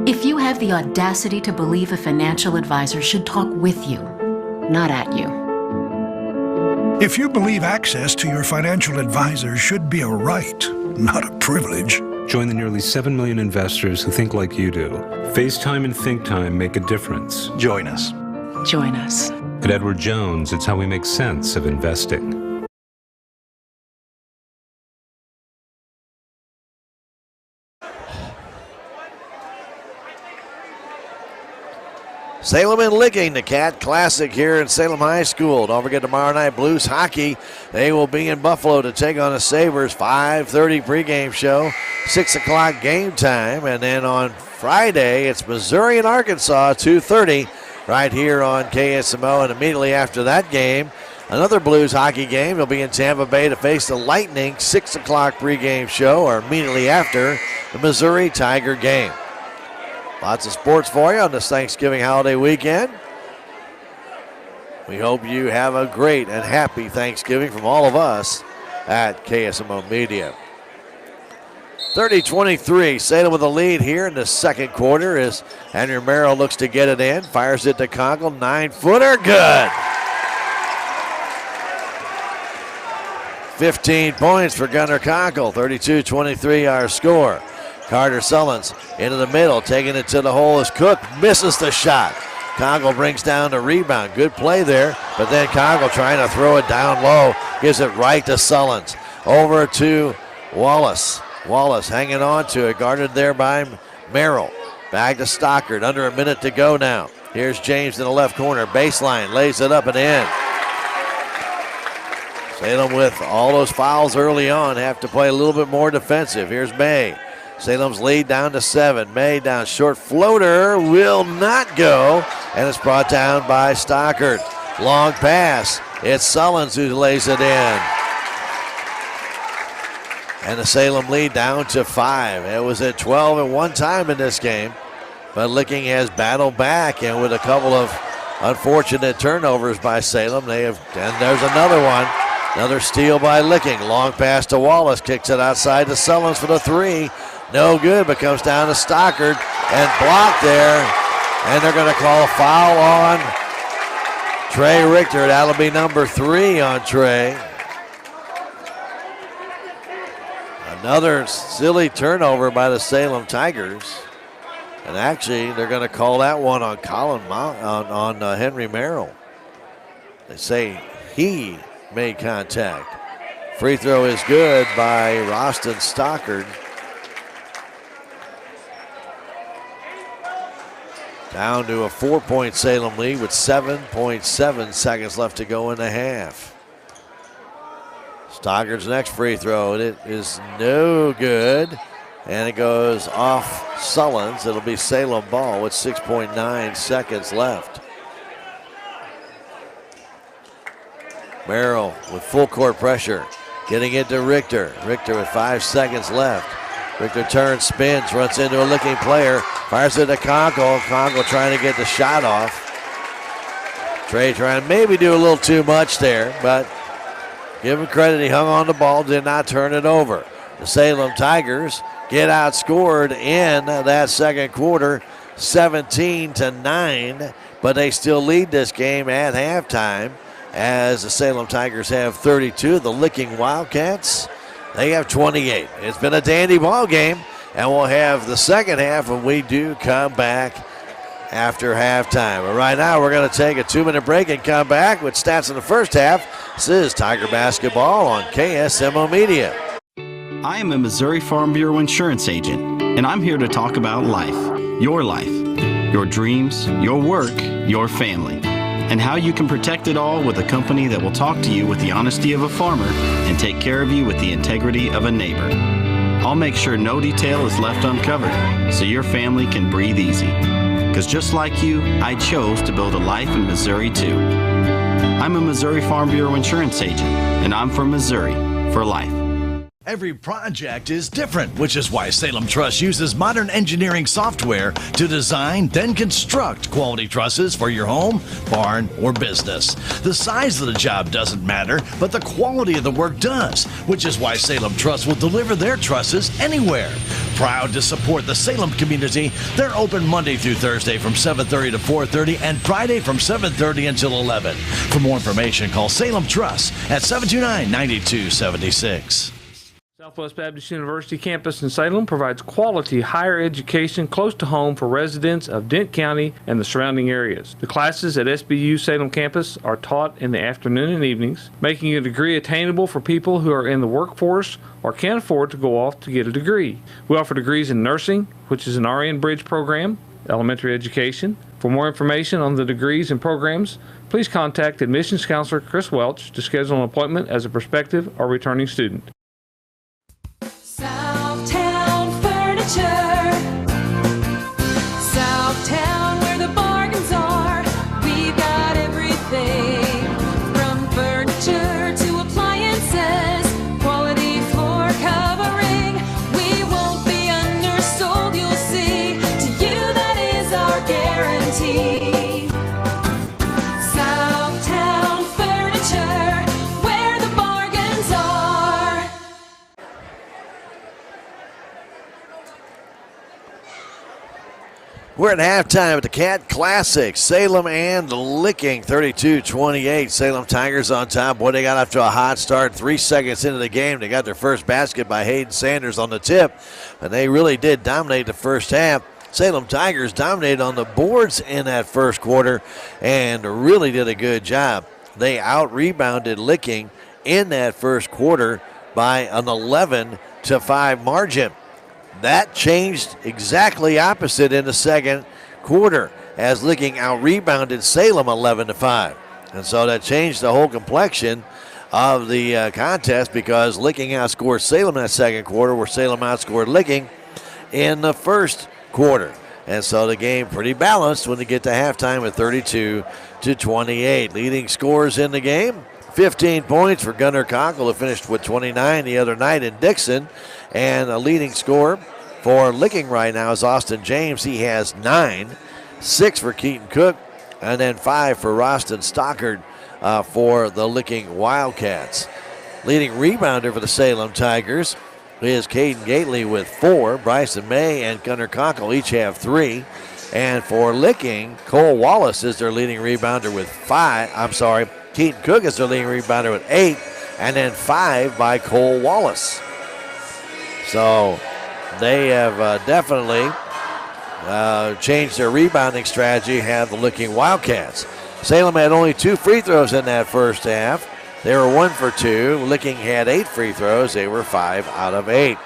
If you have the audacity to believe a financial advisor should talk with you, not at you. If you believe access to your financial advisor should be a right, not a privilege. Join the nearly 7 million investors who think like you do. FaceTime and Think Time make a difference. Join us. Join us. At Edward Jones, it's how we make sense of investing. Salem and Licking, the Cat Classic here in Salem High School. Don't forget tomorrow night, Blues hockey. They will be in Buffalo to take on the Sabres. 5:30 pregame show, 6 o'clock game time. And then on Friday, it's Missouri and Arkansas, 2:30 right here on KSMO. And immediately after that game, another Blues hockey game. They'll be in Tampa Bay to face the Lightning. 6 o'clock pregame show, or immediately after the Missouri Tiger game. Lots of sports for you on this Thanksgiving holiday weekend. We hope you have a great and happy Thanksgiving from all of us at KSMO Media. 30-23, Salem with a lead here in the second quarter as Henry Merrill looks to get it in. Fires it to Conkle, 9-footer, good. 15 points for Gunnar Conkle, 32-23 our score. Carter Sullins into the middle, taking it to the hole as Cook misses the shot. Conkle brings down the rebound. Good play there, but then Conkle trying to throw it down low, gives it right to Sullins. Over to Wallace. Wallace hanging on to it, guarded there by Merrill. Back to Stockard, under a minute to go now. Here's James in the left corner, baseline, lays it up and in. Salem with all those fouls early on have to play a little bit more defensive. Here's May. Salem's lead down to 7. May down short floater will not go, and it's brought down by Stockard. Long pass. It's Sullins who lays it in. And the Salem lead down to 5. It was at 12 at one time in this game, but Licking has battled back, and with a couple of unfortunate turnovers by Salem, and there's another one. Another steal by Licking. Long pass to Wallace. Kicks it outside to Sullins for the 3. No good, but comes down to Stockard and blocked there. And they're going to call a foul on Trey Richter. That'll be number 3 on Trey. Another silly turnover by the Salem Tigers. And actually, they're going to call that one on Henry Merrill. They say he made contact. Free throw is good by Roston Stockard. Down to a 4-point Salem lead with 7.7 seconds left to go in the half. Stockard's next free throw, it is no good. And it goes off Sullins. It'll be Salem ball with 6.9 seconds left. Merrill with full court pressure. Getting it to Richter. Richter with 5 seconds left. Richter turns, spins, runs into a Licking player. Fires it to Conkle. Conkle trying to get the shot off. Trey trying to maybe do a little too much there, but give him credit. He hung on the ball, did not turn it over. The Salem Tigers get outscored in that second quarter, 17-9, but they still lead this game at halftime as the Salem Tigers have 32. The Licking Wildcats, they have 28. It's been a dandy ball game, and we'll have the second half when we do come back after halftime. But right now, we're going to take a 2-minute break and come back with stats in the first half. This is Tiger Basketball on KSMO Media. I am a Missouri Farm Bureau insurance agent, and I'm here to talk about life, your life. your dreams, your work, your family, and how you can protect it all with a company that will talk to you with the honesty of a farmer and take care of you with the integrity of a neighbor. I'll make sure no detail is left uncovered so your family can breathe easy. Because just like you, I chose to build a life in Missouri too. I'm a Missouri Farm Bureau insurance agent, and I'm from Missouri for life. Every project is different, which is why Salem Truss uses modern engineering software to design, then construct quality trusses for your home, barn, or business. The size of the job doesn't matter, but the quality of the work does, which is why Salem Truss will deliver their trusses anywhere. Proud to support the Salem community, they're open Monday through Thursday from 7:30 to 4:30 and Friday from 7:30 until 11. For more information, call Salem Truss at 729-9276. Southwest Baptist University campus in Salem provides quality higher education close to home for residents of Dent County and the surrounding areas. The classes at SBU Salem campus are taught in the afternoon and evenings, making a degree attainable for people who are in the workforce or can't afford to go off to get a degree. We offer degrees in nursing, which is an RN Bridge program, elementary education. For more information on the degrees and programs, please contact admissions counselor Chris Welch to schedule an appointment as a prospective or returning student. Southtown Furniture. Southtown, where the bargains are. We've got everything from furniture to appliances. Quality floor covering. We won't be undersold, you'll see. To you, that is our guarantee. Southtown Furniture, where the bargains are. We're at halftime at the Cat Classic. Salem and Licking, 32-28. Salem Tigers on top. Boy, they got off to a hot start. 3 seconds into the game, they got their first basket by Hayden Sanders on the tip, and they really did dominate the first half. Salem Tigers dominated on the boards in that first quarter and really did a good job. They out-rebounded Licking in that first quarter by an 11-5 margin. That changed exactly opposite in the second quarter as Licking out-rebounded Salem 11-5. And so that changed the whole complexion of the contest because Licking outscored Salem in that second quarter where Salem outscored Licking in the first quarter. And so the game pretty balanced when they get to halftime at 32-28. Leading scorers in the game, 15 points for Gunnar Conkle, who finished with 29 the other night in Dixon. And a leading scorer for Licking right now is Austin James. He has 9, 6 for Keaton Cook, and then 5 for Roston Stockard for the Licking Wildcats. Leading rebounder for the Salem Tigers is Caden Gately with 4. Bryson May and Gunnar Conkle each have 3. And for Licking, Cole Wallace is their leading rebounder with 5. Keaton Cook is their leading rebounder with 8. And then 5 by Cole Wallace. So they have definitely changed their rebounding strategy, have the Licking Wildcats. Salem had only 2 free throws in that first half. They were 1 for 2. Licking had 8 free throws. They were 5 out of 8.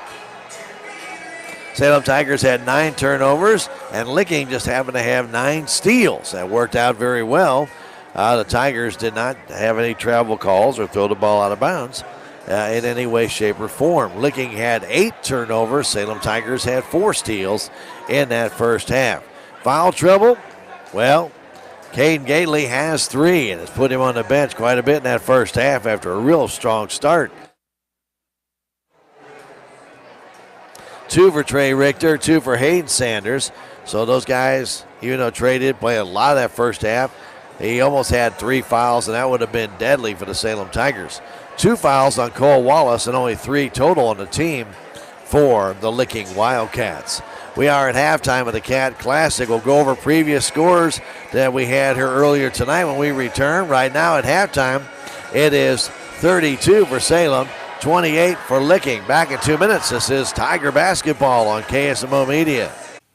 Salem Tigers had 9 turnovers, and Licking just happened to have 9 steals. That worked out very well. The Tigers did not have any travel calls or throw the ball out of bounds in any way, shape, or form. Licking had 8 turnovers. Salem Tigers had 4 steals in that first half. Foul trouble? Well, Caden Gately has 3, and has put him on the bench quite a bit in that first half after a real strong start. 2 for Trey Richter, 2 for Hayden Sanders. So those guys, even though Trey did play a lot of that first half, he almost had 3 fouls, and that would have been deadly for the Salem Tigers. 2 fouls on Cole Wallace and only 3 total on the team for the Licking Wildcats. We are at halftime of the Cat Classic. We'll go over previous scores that we had here earlier tonight when we return. Right now at halftime, it is 32 for Salem, 28 for Licking. Back in 2 minutes, this is Tiger Basketball on KSMO Media.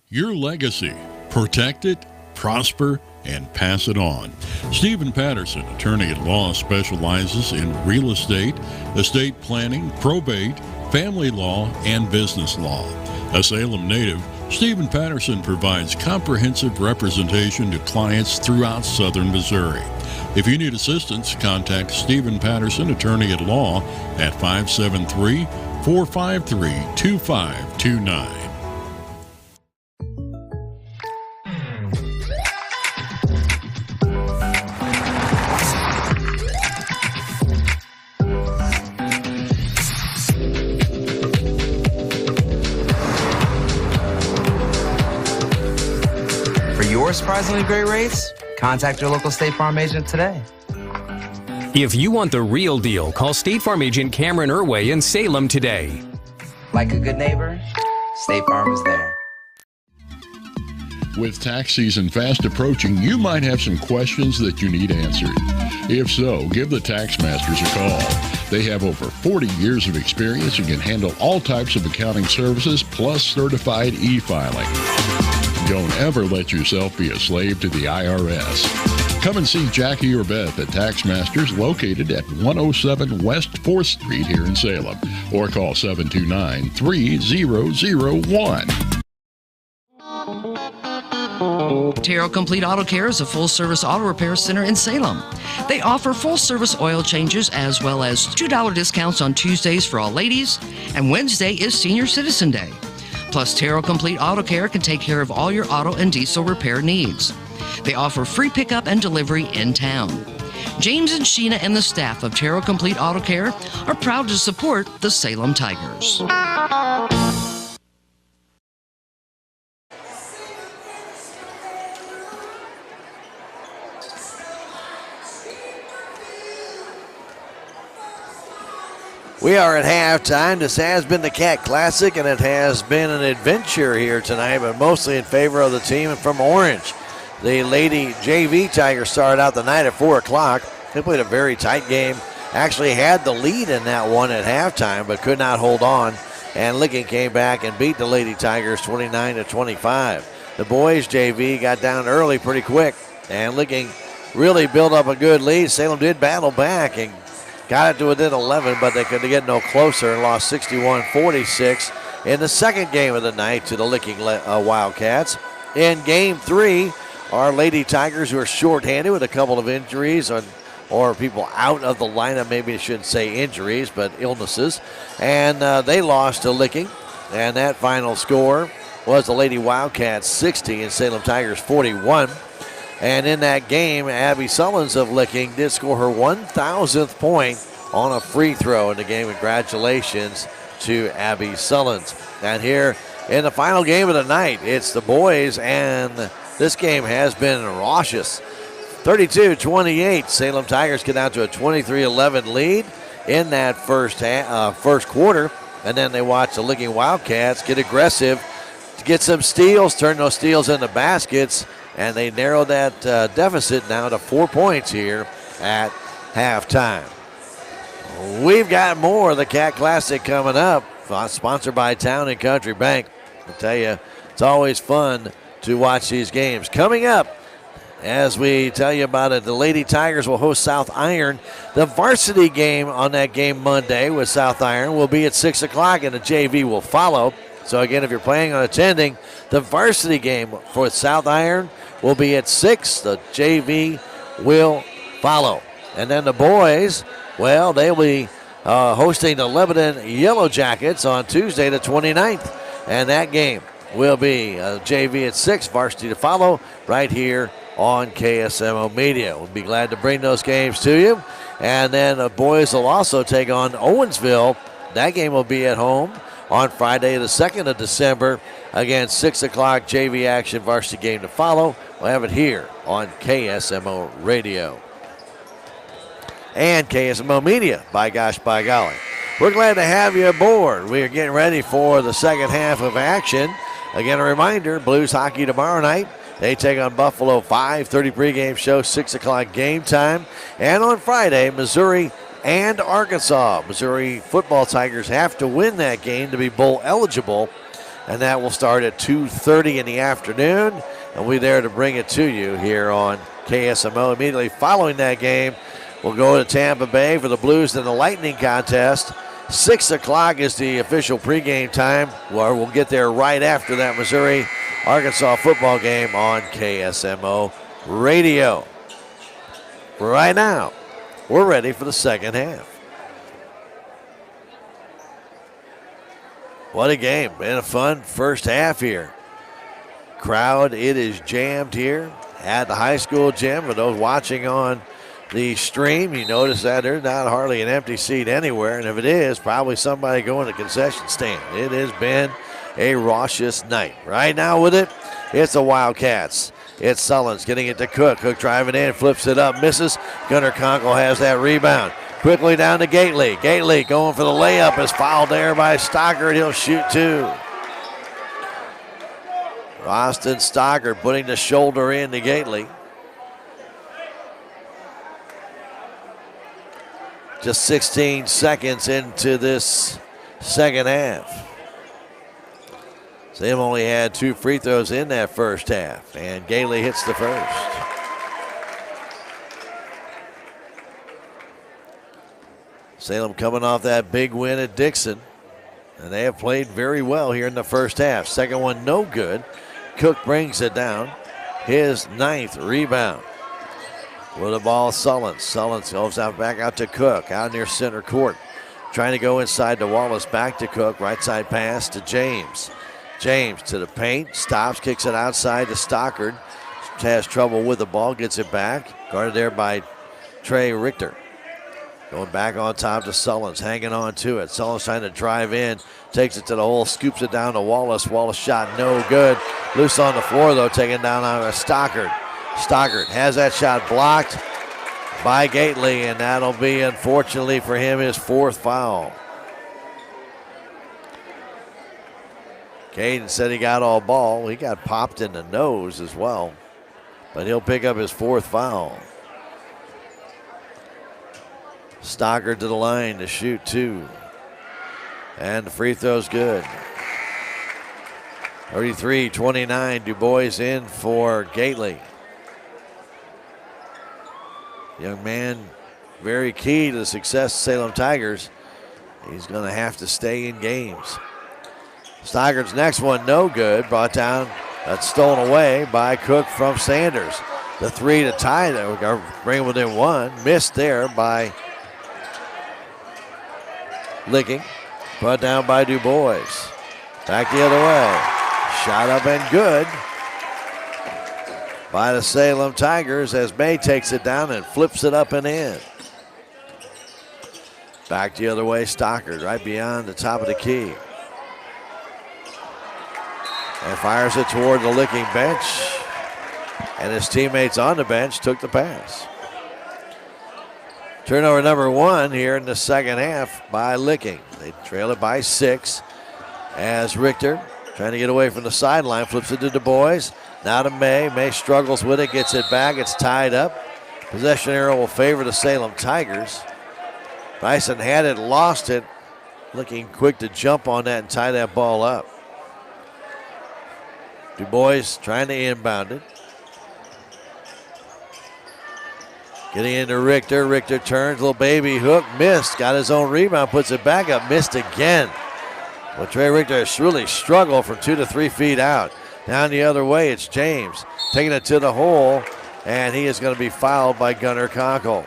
Your legacy. Protect it, prosper, and pass it on. Stephen Patterson, attorney at law, specializes in real estate, estate planning, probate, family law, and business law. A Salem native, Stephen Patterson provides comprehensive representation to clients throughout southern Missouri. If you need assistance, contact Stephen Patterson, attorney at law, at 573-453-2529. Surprisingly great rates? Contact your local State Farm agent today. If you want the real deal, call State Farm agent Cameron Irway in Salem today. Like a good neighbor, State Farm is there. With tax season fast approaching, you might have some questions that you need answered. If so, give the Tax Masters a call. They have over 40 years of experience and can handle all types of accounting services plus certified e-filing. Don't ever let yourself be a slave to the IRS. Come and see Jackie or Beth at Tax Masters, located at 107 West 4th Street here in Salem, or call 729-3001. Terrell Complete Auto Care is a full-service auto repair center in Salem. They offer full-service oil changes as well as $2 discounts on Tuesdays for all ladies, and Wednesday is Senior Citizen Day. Plus, Terrell Complete Auto Care can take care of all your auto and diesel repair needs. They offer free pickup and delivery in town. James and Sheena and the staff of Terrell Complete Auto Care are proud to support the Salem Tigers. We are at halftime. This has been the Cat Classic, and it has been an adventure here tonight, but mostly in favor of the team from Orange. The Lady JV Tigers started out the night at 4 o'clock. They played a very tight game. Actually had the lead in that one at halftime, but could not hold on. And Licking came back and beat the Lady Tigers 29-25. The boys JV got down early pretty quick, and Licking really built up a good lead. Salem did battle back and got it to within 11, but they couldn't get no closer and lost 61-46 in the second game of the night to the Licking Wildcats. In game 3, our Lady Tigers, who are shorthanded with a couple of injuries or people out of the lineup, maybe I shouldn't say injuries, but illnesses, and they lost to Licking, and that final score was the Lady Wildcats 60 and Salem Tigers 41. And in that game, Abby Sullins of Licking did score her 1,000th point on a free throw in the game. Congratulations to Abby Sullins. And here in the final game of the night, it's the boys, and this game has been raucous. 32-28, Salem Tigers get out to a 23-11 lead in that first quarter. And then they watch the Licking Wildcats get aggressive to get some steals, turn those steals into baskets, and they narrowed that deficit now to 4 points here at halftime. We've got more of the Cat Classic coming up, sponsored by Town & Country Bank. I'll tell you, it's always fun to watch these games. Coming up, as we tell you about it, the Lady Tigers will host South Iron. The varsity game on that game Monday with South Iron will be at 6 o'clock, and the JV will follow. So again, if you're planning on attending, the varsity game for South Iron will be at 6. The JV will follow. And then the boys, well, they'll be hosting the Lebanon Yellow Jackets on Tuesday the 29th. And that game will be JV at 6, varsity to follow right here on KSMO Media. We'll be glad to bring those games to you. And then the boys will also take on Owensville. That game will be at home on Friday the 2nd of December. Again, 6 o'clock JV action, varsity game to follow. We'll have it here on KSMO Radio and KSMO Media, by gosh, by golly. We're glad to have you aboard. We are getting ready for the second half of action. Again, a reminder, Blues hockey tomorrow night. They take on Buffalo 5:30 pregame show, 6 o'clock game time. And on Friday, Missouri and Arkansas. Missouri football Tigers have to win that game to be bowl eligible, and that will start at 2:30 in the afternoon, and we're there to bring it to you here on KSMO. Immediately following that game, we'll go to Tampa Bay for the Blues and the Lightning contest, 6 o'clock is the official pregame time, where we'll get there right after that Missouri-Arkansas football game on KSMO Radio. Right now, we're ready for the second half. What a game. Been a fun first half here. Crowd, it is jammed here at the high school gym. For those watching on the stream, you notice that there's not hardly an empty seat anywhere. And if it is, probably somebody going to the concession stand. It has been a raucous night. Right now with it, it's the Wildcats. It's Sullins getting it to Cook. Cook driving in, flips it up, misses. Gunnar Conkle has that rebound. Quickly down to Gately. Gately going for the layup, is fouled there by Stockard. He'll shoot 2. Austin Stockard putting the shoulder in to Gately. Just 16 seconds into this second half. Salem only had 2 free throws in that first half, and Gately hits the first. Salem coming off that big win at Dixon, and they have played very well here in the first half. Second one no good. Cook brings it down, his 9th rebound. With the ball, Sullins. Sullins goes out back out to Cook, out near center court. Trying to go inside to Wallace, back to Cook. Right side pass to James. James to the paint, stops, kicks it outside to Stockard. Has trouble with the ball, gets it back. Guarded there by Trey Richter. Going back on top to Sullins, hanging on to it. Sullins trying to drive in, takes it to the hole, scoops it down to Wallace. Wallace shot no good. Loose on the floor though, taken down on Stockard. Stockard has that shot blocked by Gately, and that'll be, unfortunately for him, his 4th foul. Caden said he got all ball. He got popped in the nose as well, but he'll pick up his 4th foul. Stockard to the line to shoot 2. And the free throw's good. 33-29, Du Bois in for Gately. Young man, very key to the success of Salem Tigers. He's going to have to stay in games. Stockard's next one, no good. Brought down, that's stolen away by Cook from Sanders. The 3 to tie that, we're going to bring within 1. Missed there by Licking. Brought down by Du Bois. Back the other way. Shot up and good by the Salem Tigers as May takes it down and flips it up and in. Back the other way, Stockard right beyond the top of the key. And fires it toward the Licking bench. And his teammates on the bench took the pass. Turnover number 1 here in the second half by Licking. They trail it by 6 as Richter trying to get away from the sideline, flips it to Du Bois. Now to May. May struggles with it, gets it back. It's tied up. Possession arrow will favor the Salem Tigers. Bison had it, lost it. Looking quick to jump on that and tie that ball up. Du Bois trying to inbound it. Getting into Richter. Richter turns, little baby hook, missed. Got his own rebound, puts it back up, missed again. Well, Trey Richter has really struggled from 2 to 3 feet out. Down the other way, it's James taking it to the hole, and he is going to be fouled by Gunnar Conkle.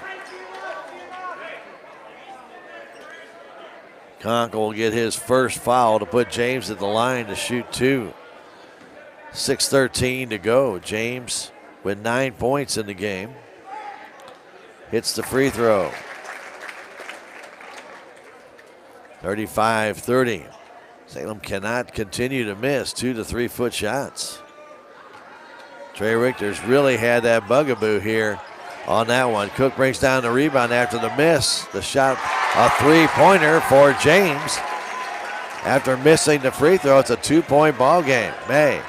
Conkle will get his first foul to put James at the line to shoot 2. 6:13 to go. James with 9 points in the game. Hits the free throw. 35-30. Salem cannot continue to miss 2 to 3 foot shots. Trey Richter's really had that bugaboo here on that one. Cook brings down the rebound after the miss. The shot, a 3-pointer for James. After missing the free throw, it's a 2-point ball game. May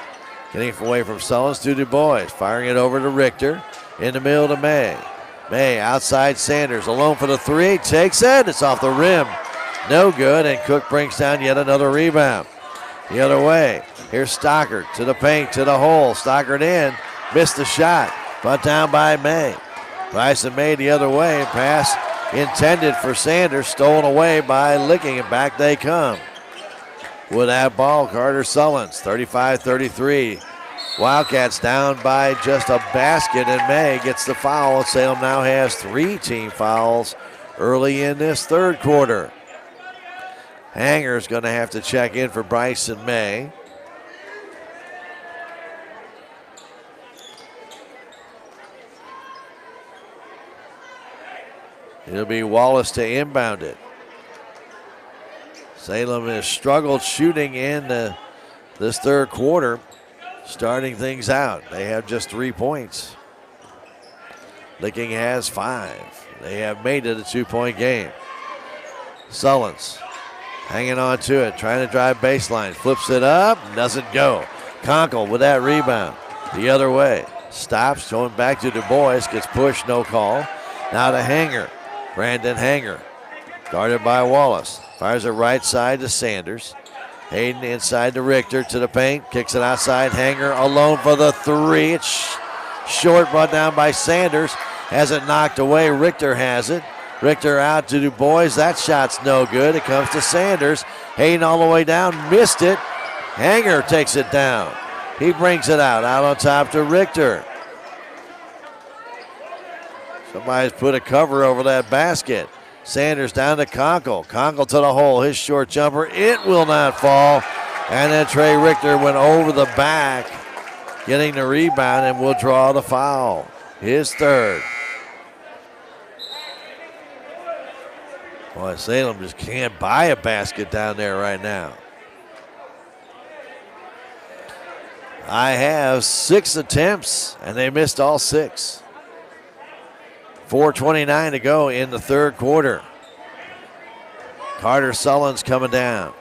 getting away from Sullins to Du Bois. Firing it over to Richter. In the middle to May. May outside Sanders, alone for the 3, takes it, it's off the rim. No good, and Cook brings down yet another rebound. The other way, here's Stockard to the paint, to the hole. Stockard in, missed the shot, brought down by May. Bryson May the other way, pass intended for Sanders, stolen away by Licking, and back they come. With that ball, Carter Sullins, 35-33. Wildcats down by just a basket, and May gets the foul. Salem now has 3 team fouls early in this third quarter. Hanger's going to have to check in for Bryson May. It'll be Wallace to inbound it. Salem has struggled shooting in this third quarter, starting things out. They have just 3 points. Licking has 5. They have made it a 2-point game. Sullins hanging on to it, trying to drive baseline. Flips it up, doesn't go. Conkle with that rebound. The other way. Stops, going back to Du Bois. Gets pushed, no call. Now to Hanger. Brandon Hanger. Guarded by Wallace. Fires it right side to Sanders. Hayden inside to Richter to the paint. Kicks it outside. Hanger alone for the 3. It's short, brought down by Sanders. Has it knocked away. Richter has it. Richter out to Du Bois. That shot's no good. It comes to Sanders. Hayden all the way down. Missed it. Hanger takes it down. He brings it out on top to Richter. Somebody's put a cover over that basket. Sanders down to Conkle. Conkle to the hole. His short jumper. It will not fall. And then Trey Richter went over the back, getting the rebound, and will draw the foul. His third. Boy, Salem just can't buy a basket down there right now. I have 6 attempts, and they missed all 6. 4:29 to go in the third quarter. Carter Sullins coming down.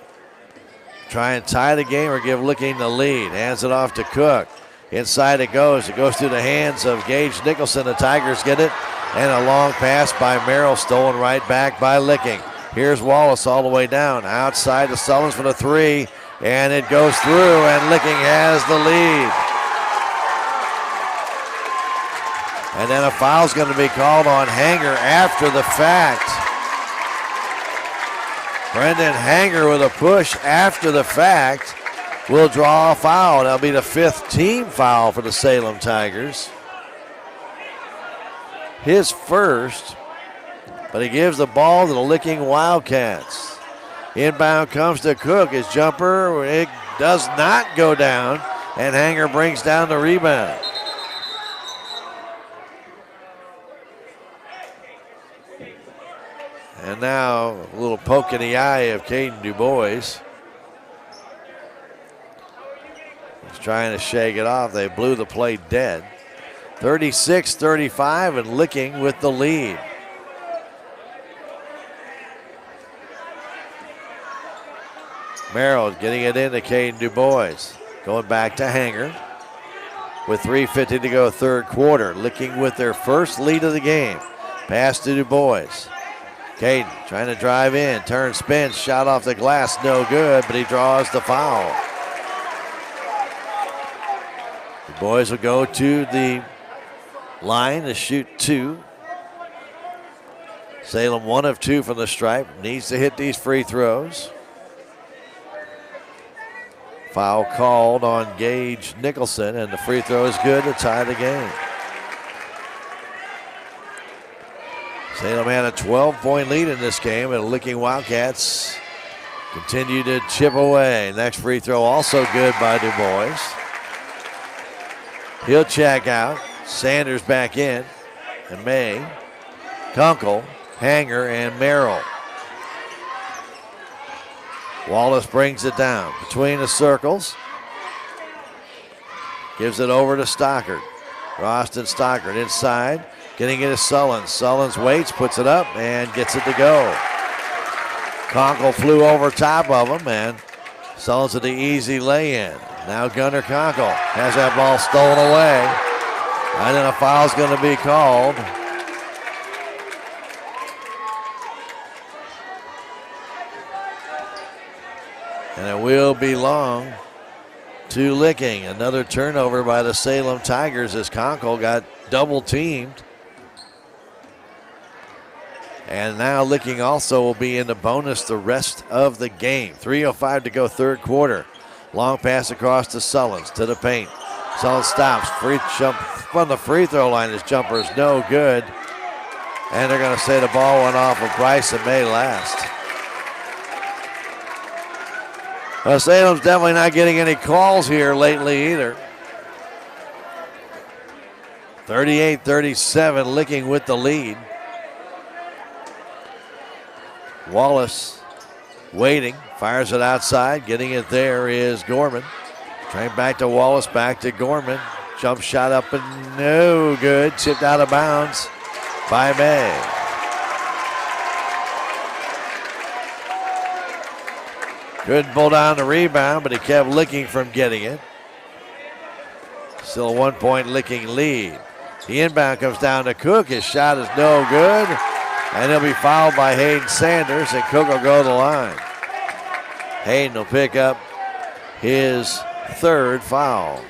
Try and tie the game or give Licking the lead. Hands it off to Cook. Inside it goes. It goes through the hands of Gage Nicholson. The Tigers get it. And a long pass by Merrill, stolen right back by Licking. Here's Wallace all the way down. Outside to Sullins for the 3. And it goes through, and Licking has the lead. And then a foul's going to be called on Hanger after the fact. Brendan Hanger with a push after the fact will draw a foul. That'll be the 5th team foul for the Salem Tigers. His first, but he gives the ball to the Licking Wildcats. Inbound comes to Cook. His jumper, it does not go down, and Hanger brings down the rebound. And now a little poke in the eye of Caden Du Bois. He's trying to shake it off. They blew the play dead. 36-35, and Licking with the lead. Merrill getting it into Caden Du Bois. Going back to Hanger. With 3:50 to go third quarter. Licking with their first lead of the game. Pass to Du Bois. Caden trying to drive in, turn, spin, shot off the glass, no good, but he draws the foul. The boys will go to the line to shoot 2. Salem 1 of 2 from the stripe, needs to hit these free throws. Foul called on Gage Nicholson, and the free throw is good to tie the game. Salem had a 12-point lead in this game, and Licking Wildcats continue to chip away. Next free throw also good by Du Bois. He'll check out. Sanders back in, and May, Kunkel, Hanger, and Merrill. Wallace brings it down between the circles. Gives it over to Stockard. Roston Stockard inside. Getting it to Sullins. Sullins waits, puts it up, and gets it to go. Conkle flew over top of him, and Sullins with the easy lay-in. Now Gunnar Conkle has that ball stolen away. And then a foul's going to be called. And it will belong to Licking. Another turnover by the Salem Tigers as Conkle got double-teamed. And now Licking also will be in the bonus the rest of the game. 3:05 to go, third quarter. Long pass across to Sullins to the paint. Sullins stops. Free jump from the free throw line. His jumper is no good. And they're going to say the ball went off of Bryson May last. Well, Salem's definitely not getting any calls here lately either. 38-37, Licking with the lead. Wallace waiting, fires it outside. Getting it there is Gorman. Trying back to Wallace, back to Gorman. Jump shot up and no good. Chipped out of bounds by May. Couldn't pull down the rebound, but he kept Licking from getting it. Still a 1 point Licking lead. The inbound comes down to Cook. His shot is no good. And he'll be fouled by Hayden Sanders, and Cook will go to the line. Hayden will pick up his third foul.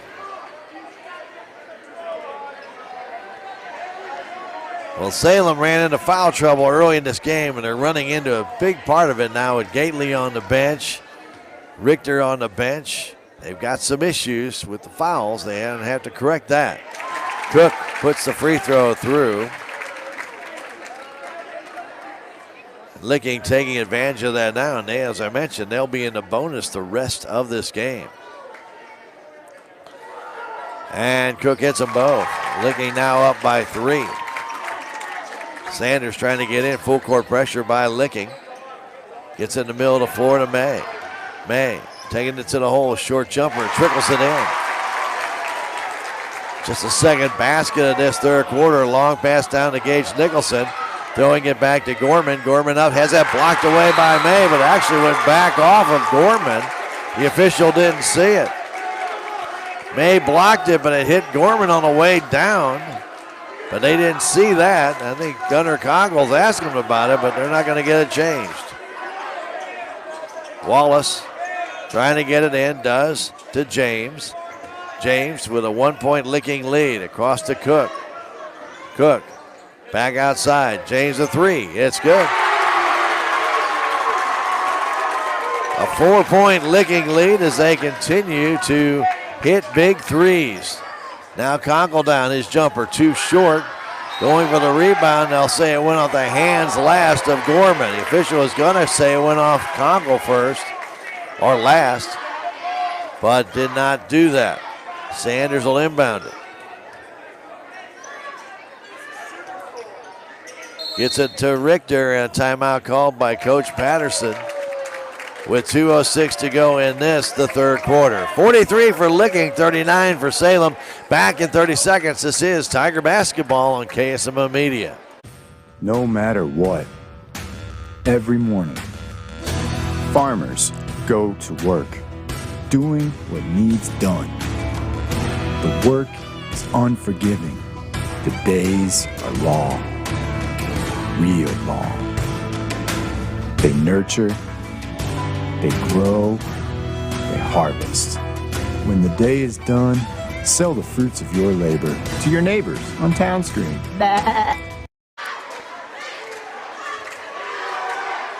Well, Salem ran into foul trouble early in this game, and they're running into a big part of it now with Gately on the bench, Richter on the bench. They've got some issues with the fouls. They have to correct that. Cook puts the free throw through. Licking taking advantage of that now, and as I mentioned, they'll be in the bonus the rest of this game. And Cook hits them both. Licking now up by 3. Sanders trying to get in, full court pressure by Licking. Gets in the middle of the floor to May. May taking it to the hole, short jumper, trickles it in. Just a second basket of this third quarter. Long pass down to Gage Nicholson. Throwing it back to Gorman. Gorman up, has that blocked away by May, but actually went back off of Gorman. The official didn't see it. May blocked it, but it hit Gorman on the way down. But they didn't see that. I think Gunnar Coggles asked him about it, but they're not going to get it changed. Wallace trying to get it in, does to James. James with a 1 point Licking lead across to Cook. Cook back outside. James a 3. It's good. A 4 point Licking lead as they continue to hit big threes. Now Conkle down, his jumper too short. Going for the rebound, they'll say it went off the hands last of Gorman. The official is going to say it went off Conkle first or last, but did not do that. Sanders will inbound it. Gets it to Richter, and a timeout called by Coach Patterson with 2:06 to go in the third quarter. 43 for Licking, 39 for Salem. Back in 30 seconds. This is Tiger Basketball on KSMO Media. No matter what, every morning, farmers go to work, doing what needs done. The work is unforgiving. The days are long, real long. They nurture, they grow, they harvest. When the day is done, sell the fruits of your labor to your neighbors on Town Street.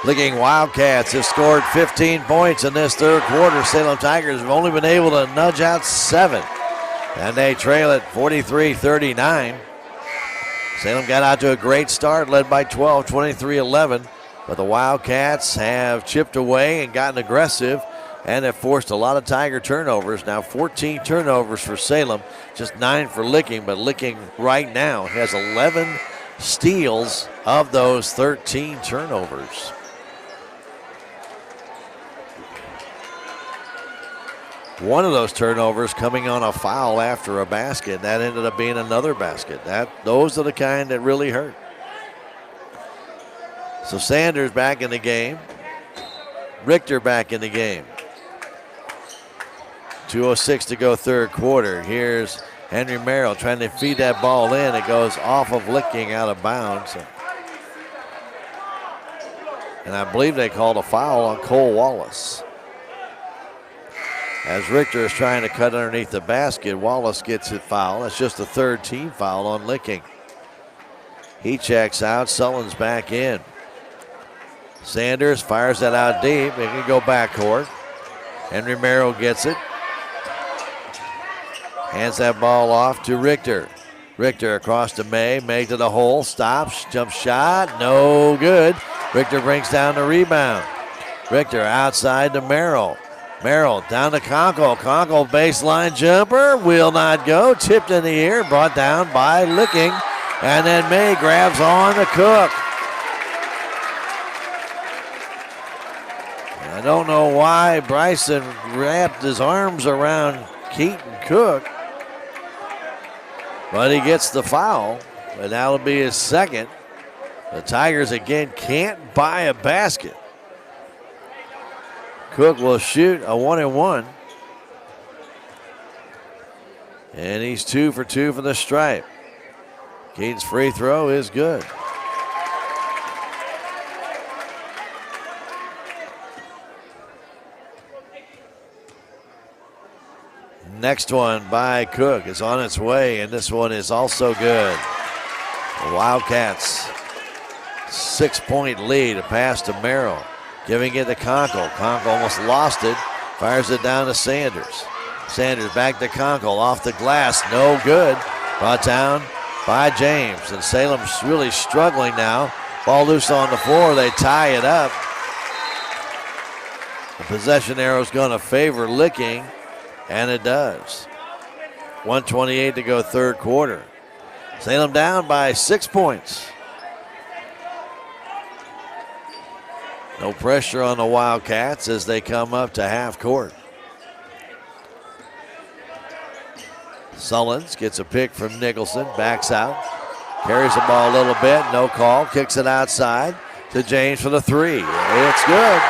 Licking Wildcats have scored 15 points in this third quarter. Salem Tigers have only been able to nudge out 7. And they trail it 43-39. Salem got out to a great start, led by 12, 23-11. But the Wildcats have chipped away and gotten aggressive and have forced a lot of Tiger turnovers. Now 14 turnovers for Salem, just 9 for Licking. But Licking right now has 11 steals of those 13 turnovers. One of those turnovers coming on a foul after a basket. That ended up being another basket. Those are the kind that really hurt. So Sanders back in the game. Richter back in the game. 2:06 to go third quarter. Here's Henry Merrill trying to feed that ball in. It goes off of Licking out of bounds. And I believe they called a foul on Cole Wallace. As Richter is trying to cut underneath the basket, Wallace gets a foul. That's just the third team foul on Licking. He checks out. Sullen's back in. Sanders fires that out deep. It can go backcourt. Henry Merrill gets it. Hands that ball off to Richter. Richter across to May. May to the hole. Stops. Jump shot. No good. Richter brings down the rebound. Richter outside to Merrill. Merrill down to Conkle. Conkle baseline jumper. Will not go. Tipped in the air. Brought down by Licking. And then May grabs on to Cook. I don't know why Bryson wrapped his arms around Keaton Cook, but he gets the foul, and that'll be his second. The Tigers again can't buy a basket. Cook will shoot a 1-and-1, and he's 2 for 2 from the stripe. Keaton's free throw is good. Next one by Cook is on its way, and this one is also good. The Wildcats 6-point lead, a pass to Merrill, giving it to Conkle. Conkle almost lost it, fires it down to Sanders. Sanders back to Conkle, off the glass, no good. Brought down by James, and Salem's really struggling now. Ball loose on the floor, they tie it up. The possession arrow is going to favor Licking. And it does. 1:28 to go third quarter. Salem down by 6 points. No pressure on the Wildcats as they come up to half court. Sullins gets a pick from Nicholson, backs out, carries the ball a little bit, no call, kicks it outside to James for the three. It's good.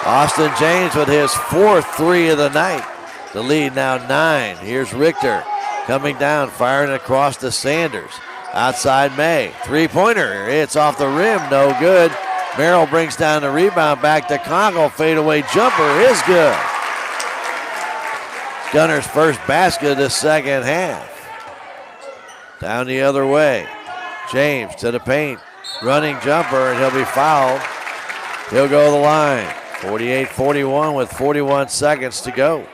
Austin James with his 4th three of the night. The lead now 9. Here's Richter coming down, firing across to Sanders. Outside May. Three-pointer. It's off the rim. No good. Merrill brings down the rebound. Back to Conkle. Fadeaway jumper is good. Gunner's first basket of the second half. Down the other way. James to the paint. Running jumper, and he'll be fouled. He'll go to the line. 48-41 with 41 seconds to go.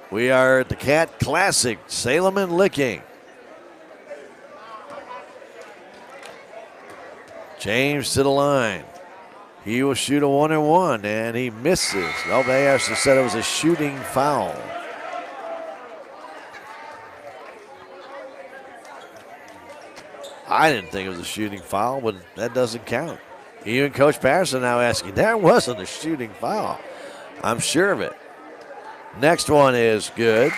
We are at the Cat Classic, Salem and Licking. James to the line. He will shoot a 1-and-1, and he misses. No, they actually said it was a shooting foul. I didn't think it was a shooting foul, but that doesn't count. Even Coach Patterson now asking, that wasn't a shooting foul. I'm sure of it. Next one is good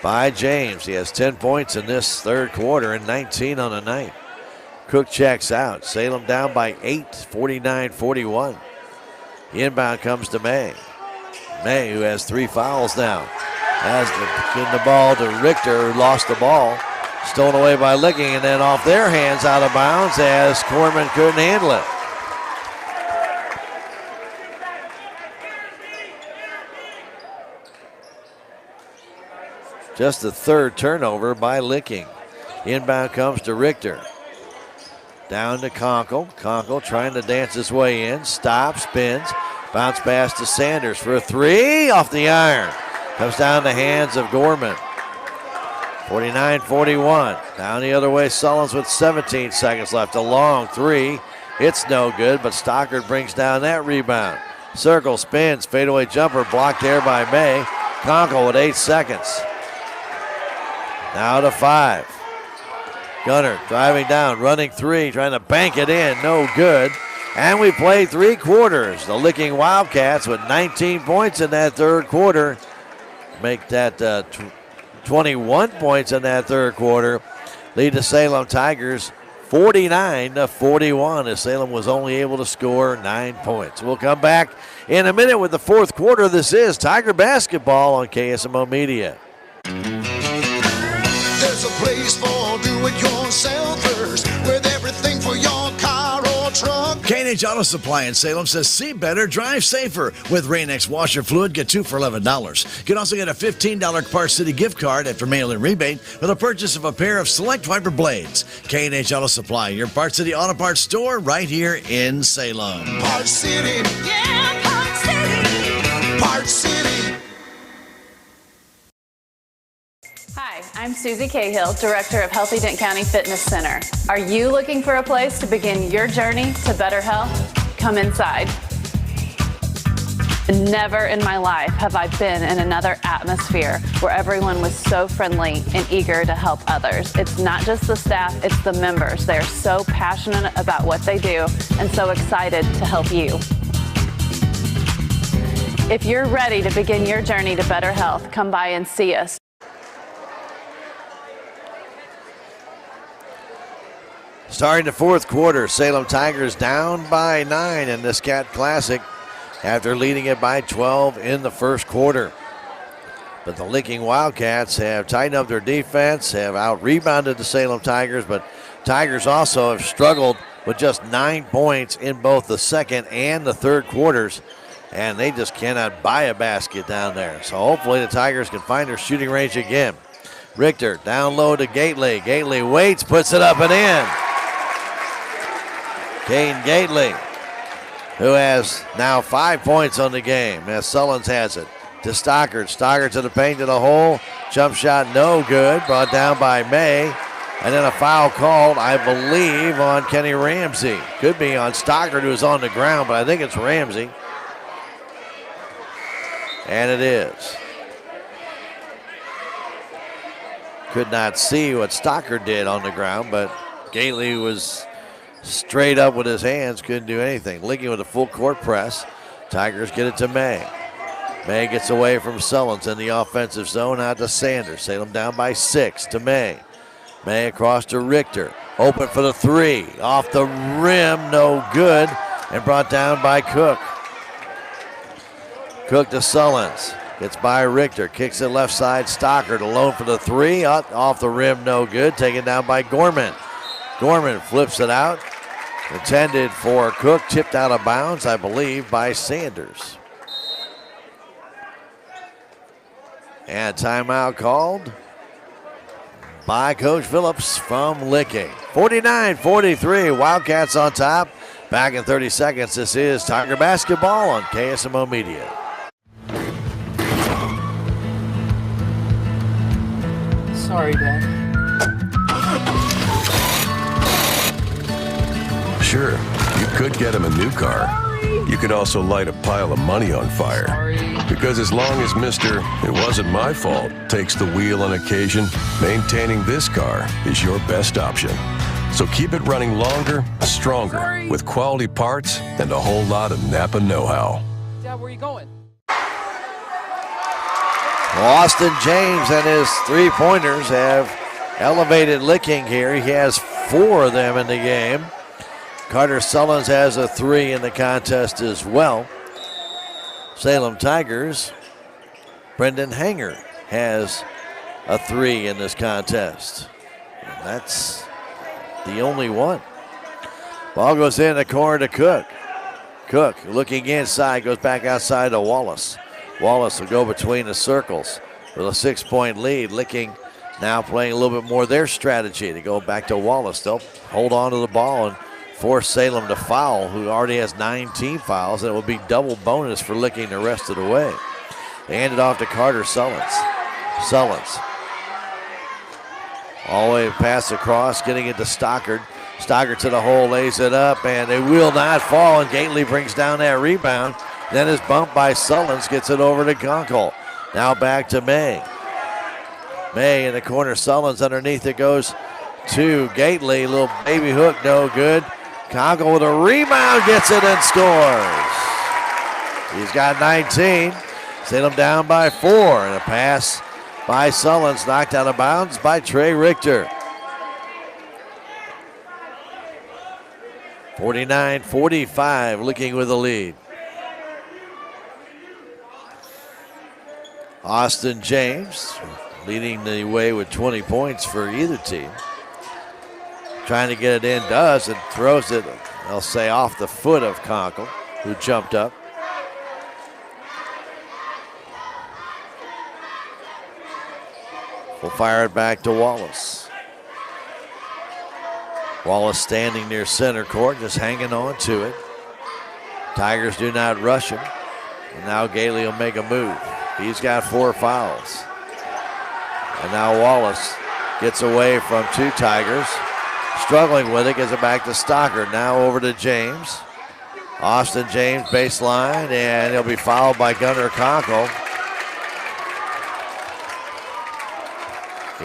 by James. He has 10 points in this third quarter and 19 on the night. Cook checks out. Salem down by 8, 49-41. The inbound comes to May. May, who has 3 fouls now, has given the ball to Richter, who lost the ball. Stolen away by Licking, and then off their hands out of bounds as Corman couldn't handle it. Just the third turnover by Licking. Inbound comes to Richter. Down to Conkle. Conkle trying to dance his way in. Stops, spins. Bounce pass to Sanders for a three off the iron. Comes down the hands of Gorman. 49-41. Down the other way, Sullins with 17 seconds left. A long three. It's no good, but Stockard brings down that rebound. Circle, spins, fadeaway jumper, blocked there by May. Conkle with 8 seconds. Now to 5. Gunner driving down, running three, trying to bank it in. No good. And we played 3 quarters. The Licking Wildcats with 19 points in that third quarter. Make that 21 points in that third quarter. Lead the Salem Tigers 49-41 as Salem was only able to score 9 points. We'll come back in a minute with the fourth quarter. This is Tiger Basketball on KSMO Media. There's a place for do-it-yourselfers with everything for your car or truck. K&H Auto Supply in Salem says see better, drive safer. With Rain-X washer fluid, get 2 for $11. You can also get a $15 Parts City gift card after mail-in rebate with a purchase of a pair of select wiper blades. K&H Auto Supply, your Parts City Auto Parts store right here in Salem. Parts City. Yeah, Parts City. Parts City. Hi, I'm Susie Cahill, Director of Healthy Dent County Fitness Center. Are you looking for a place to begin your journey to better health? Come inside. Never in my life have I been in another atmosphere where everyone was so friendly and eager to help others. It's not just the staff, it's the members. They're so passionate about what they do and so excited to help you. If you're ready to begin your journey to better health, come by and see us. Starting the fourth quarter, Salem Tigers down by 9 in the Scat Classic after leading it by 12 in the first quarter. But the Licking Wildcats have tightened up their defense, have out-rebounded the Salem Tigers, but Tigers also have struggled with just 9 points in both the second and the third quarters, and they just cannot buy a basket down there. So hopefully the Tigers can find their shooting range again. Richter down low to Gately. Gately waits, puts it up and in. Kane Gately, who has now 5 points on the game, as Sullins has it. To Stockard. Stockard to the paint, to the hole. Jump shot no good. Brought down by May. And then a foul called, I believe, on Kenny Ramsey. Could be on Stockard, who's on the ground, but I think it's Ramsey. And it is. Could not see what Stockard did on the ground, but Gately was straight up with his hands, couldn't do anything. Licking with a full court press. Tigers get it to May. May gets away from Sullins in the offensive zone, out to Sanders. Salem down by 6 to May. May across to Richter. Open for the 3. Off the rim, no good. And brought down by Cook. Cook to Sullins. Gets by Richter. Kicks it left side. Stockard alone for the 3. Off the rim, no good. Taken down by Gorman. Gorman flips it out. Intended for Cook, tipped out of bounds, I believe, by Sanders. And timeout called by Coach Phillips from Licking. 49-43, Wildcats on top. Back in 30 seconds, this is Tiger Basketball on KSMO Media. Sorry, Dad. Sure, you could get him a new car. You could also light a pile of money on fire. Because as long as Mr. It wasn't my fault takes the wheel on occasion, maintaining this car is your best option. So keep it running longer, stronger, with quality parts and a whole lot of Napa know-how. Dad, where are you going? Austin James and his 3-pointers have elevated Licking here. He has 4 of them in the game. Carter Sullins has a 3 in the contest as well. Salem Tigers, Brendan Hanger has a 3 in this contest. And that's the only one. Ball goes in the corner to Cook. Cook looking inside, goes back outside to Wallace. Wallace will go between the circles with a 6-point lead. Licking now playing a little bit more their strategy to go back to Wallace. They'll hold on to the ball and force Salem to foul, who already has 19 fouls, and it will be double bonus for Licking the rest of the way. They hand it off to Carter Sullins. Sullins. All the way pass across, getting it to Stockard. Stockard to the hole, lays it up, and it will not fall, and Gately brings down that rebound. Then is bumped by Sullins, gets it over to Conkle. Now back to May. May in the corner, Sullins underneath it goes to Gately. Little baby hook, no good. Conkle with a rebound, gets it and scores. He's got 19. Salem down by 4, and a pass by Sullins, knocked out of bounds by Trey Richter. 49-45, Licking with the lead. Austin James leading the way with 20 points for either team. Trying to get it in, does, and throws it They'll say off the foot of Conkle, who jumped up. We'll fire it back to Wallace. Wallace standing near center court, just hanging on to it. Tigers do not rush him. And now Gailey will make a move. He's got 4 fouls. And now Wallace gets away from 2 Tigers. Struggling with it, gets it back to Stockard. Now over to James. Austin James baseline, and he'll be fouled by Gunnar Conkle.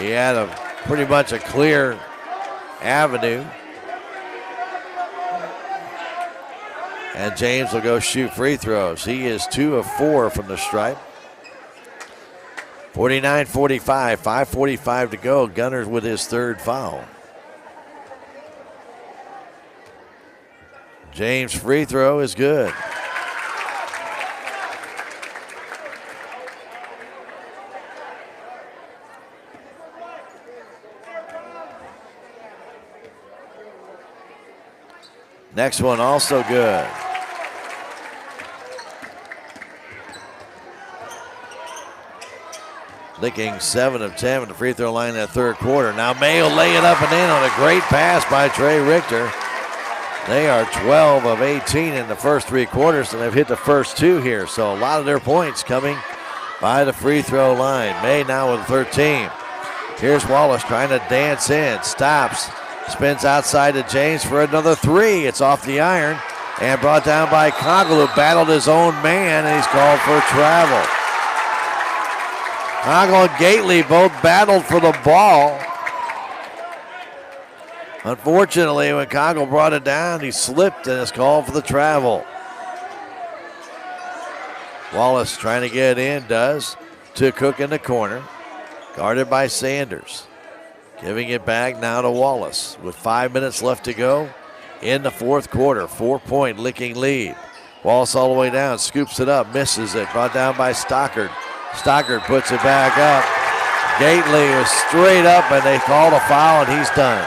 He had a pretty much a clear avenue. And James will go shoot free throws. He is 2 of 4 from the stripe. 49-45, 5:45 to go. Gunners with his 3rd foul. James' free throw is good. Next one also good. Licking 7 of 10 at the free throw line in that 3rd quarter. Now May will lay it up and in on a great pass by Trey Richter. They are 12 of 18 in the first 3 quarters, and they've hit the first 2 here. So a lot of their points coming by the free throw line. May now with 13. Here's Wallace trying to dance in. Stops. Spins outside to James for another 3. It's off the iron and brought down by Conkle, who battled his own man, and he's called for travel. Conkle and Gately both battled for the ball. Unfortunately, when Conkle brought it down, he slipped and is called for the travel. Wallace trying to get it in, does, to Cook in the corner. Guarded by Sanders. Giving it back now to Wallace with 5 minutes left to go in the 4th quarter. 4-point Licking lead. Wallace all the way down, scoops it up, misses it. Brought down by Stockard. Stockard puts it back up. Gately was straight up, and they called a foul, and he's done.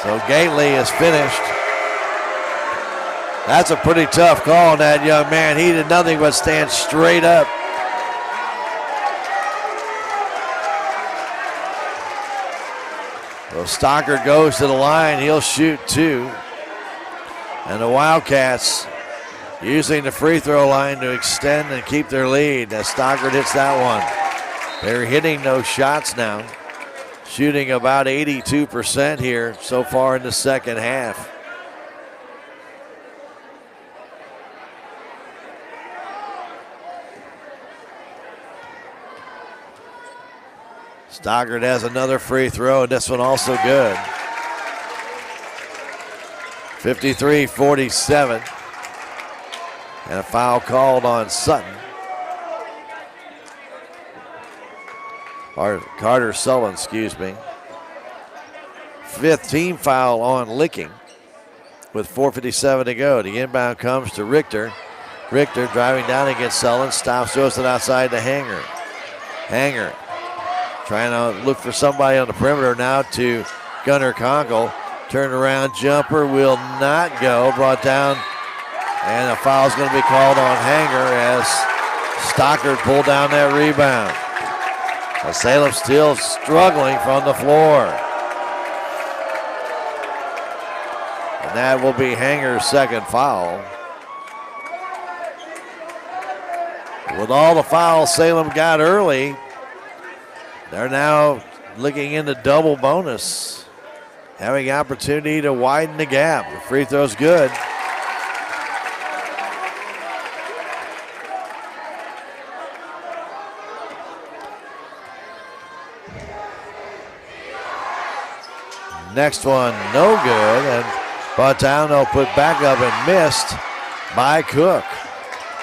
So Gately is finished. That's a pretty tough call on that young man. He did nothing but stand straight up. So Stockard goes to the line. He'll shoot 2. And the Wildcats using the free throw line to extend and keep their lead as Stockard hits that one. They're hitting those shots now. Shooting about 82% here so far in the second half. Stockard has another free throw, and this one also good. 53-47. And a foul called on Sutton. Or Carter Sullivan, excuse me. 5th team foul on Licking with 4:57 to go. The inbound comes to Richter. Richter driving down against Sullivan. Stops, throws it outside to Hanger. Hanger trying to look for somebody on the perimeter now to Gunnar Conkle. Turnaround jumper will not go. Brought down, and a foul is going to be called on Hanger as Stockard pulled down that rebound. Salem still struggling from the floor. And that will be Hanger's 2nd foul. With all the fouls Salem got early, they're now looking into double bonus. Having opportunity to widen the gap. The free throw's good. Next one, no good, and brought down, they'll put back up and missed by Cook.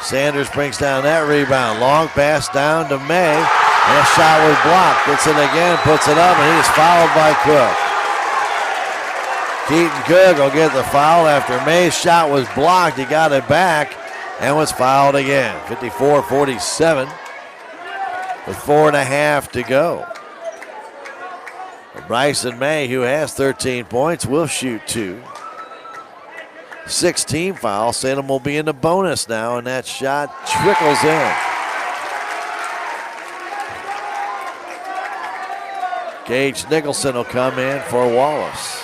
Sanders brings down that rebound. Long pass down to May, and a shot was blocked. Gets it again, puts it up, and he's fouled by Cook. Keaton Cook will get the foul after May's shot was blocked. He got it back, and was fouled again. 54-47 with 4.5 to go. Bryson May, who has 13 points, will shoot 2. 16 foul. Salem will be in the bonus now, and that shot trickles in. Gage Nicholson will come in for Wallace.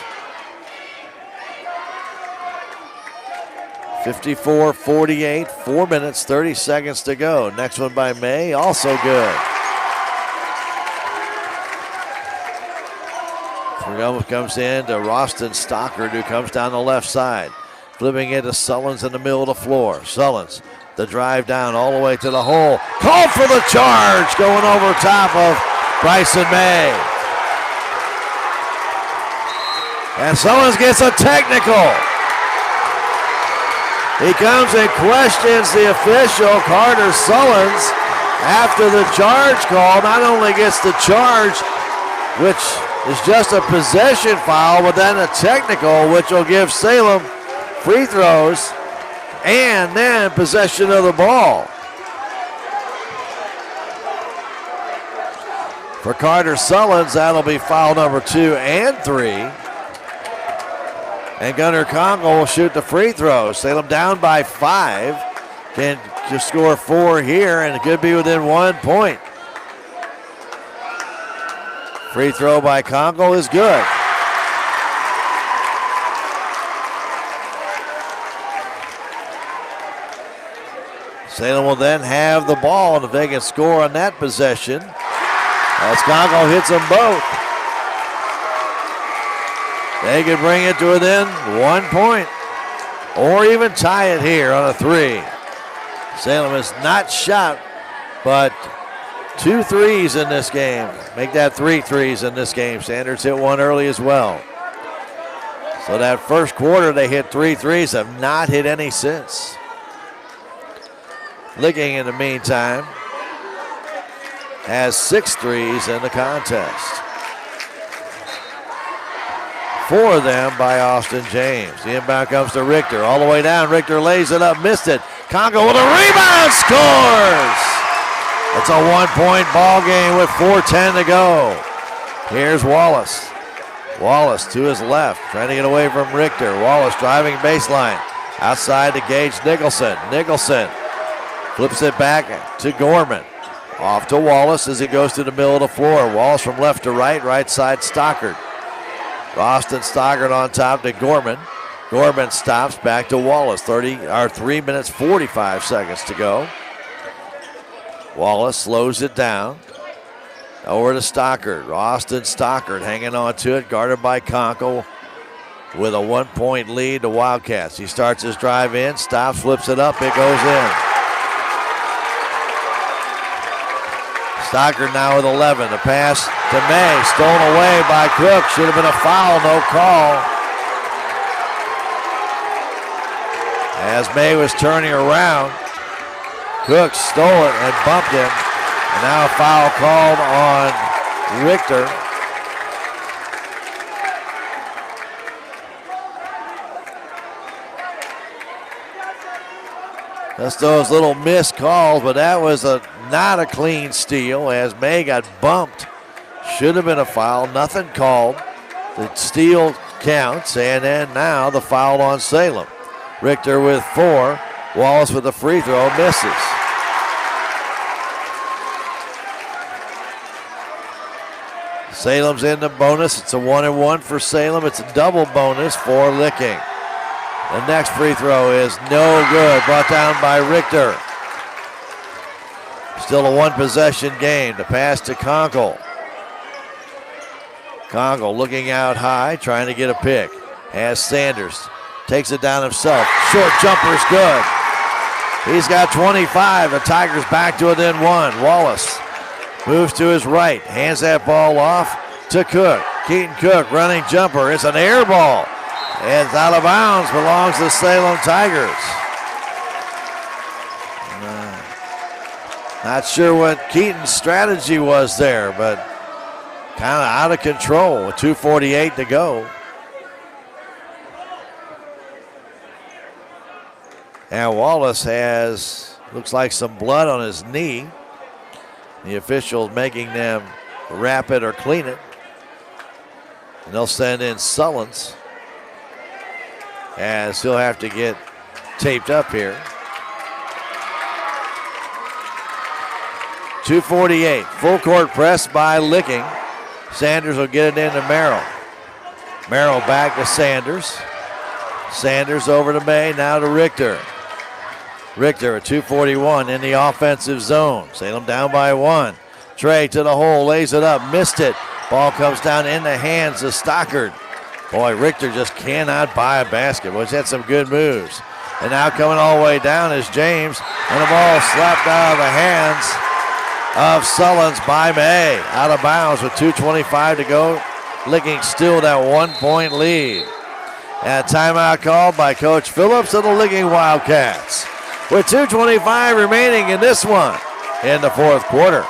54-48, 4 minutes, 30 seconds to go. Next one by May, also good. Comes in to Roston Stockard, who comes down the left side. Flipping it to Sullins in the middle of the floor. Sullins, the drive down all the way to the hole. Called for the charge, going over top of Bryson May. And Sullins gets a technical. He comes and questions the official, Carter Sullins, after the charge call. Not only gets the charge, which is just a possession foul, but then a technical, which will give Salem free throws and then possession of the ball. For Carter Sullins, that'll be foul number 2 and 3. And Gunnar Conkle will shoot the free throw. Salem down by 5. Can just score 4 here, and it could be within 1 point. Free throw by Conkle is good. Salem will then have the ball, and if they can score on that possession, as Conkle hits them both, they could bring it to within 1 point, or even tie it here on a 3. Salem has not shot, but 2 threes in this game. Make that 3 threes in this game. Sanders hit one early as well. So that first quarter they hit 3 threes, have not hit any since. Licking in the meantime has 6 threes in the contest. 4 of them by Austin James. The inbound comes to Richter. All the way down. Richter lays it up, missed it. Conkle with a rebound, scores! It's a 1-point ball game with 4:10 to go. Here's Wallace. Wallace to his left, trying to get away from Richter. Wallace driving baseline. Outside to Gage Nicholson. Nicholson flips it back to Gorman. Off to Wallace as he goes to the middle of the floor. Wallace from left to right, right side Stockard. Roston Stockard on top to Gorman. Gorman stops, back to Wallace. 3 minutes 45 seconds to go. Wallace slows it down. Over to Stockard. Roston Stockard hanging on to it, guarded by Conkle with a 1-point lead to Wildcats. He starts his drive in, stops, flips it up, it goes in. Stockard now with 11. The pass to May, stolen away by Cook. Should have been a foul, no call. As May was turning around, Cook stole it and bumped him. And now a foul called on Richter. Just those little missed calls, but that was not a clean steal as May got bumped. Should have been a foul, nothing called. The steal counts, and then now the foul on Salem. Richter with 4. Wallace with a free throw, misses. Salem's in the bonus. It's a 1-and-1 for Salem. It's a double bonus for Licking. The next free throw is no good. Brought down by Richter. Still a 1-possession game. The pass to Conkle. Conkle looking out high, trying to get a pick. Has Sanders. Takes it down himself. Short jumper's good. He's got 25. The Tigers back to within 1. Wallace moves to his right. Hands that ball off to Cook. Keaton Cook running jumper. It's an air ball. It's out of bounds. Belongs to the Salem Tigers. Not sure what Keaton's strategy was there, but kind of out of control with 2:48 to go. And Wallace has, looks like some blood on his knee. The officials making them wrap it or clean it. And they'll send in Sullins, as he'll have to get taped up here. 2:48, full court press by Licking. Sanders will get it into Merrill. Merrill back to Sanders. Sanders over to May, now to Richter. Richter at 2:41 in the offensive zone. Salem down by 1. Trey to the hole, lays it up, missed it. Ball comes down in the hands of Stockard. Boy, Richter just cannot buy a basket. Well, he's had some good moves. And now coming all the way down is James. And the ball slapped out of the hands of Sullins by May. Out of bounds with 2:25 to go. Licking still that 1-point lead. And a timeout called by Coach Phillips of the Licking Wildcats. With 2:25 remaining in this one in the fourth quarter.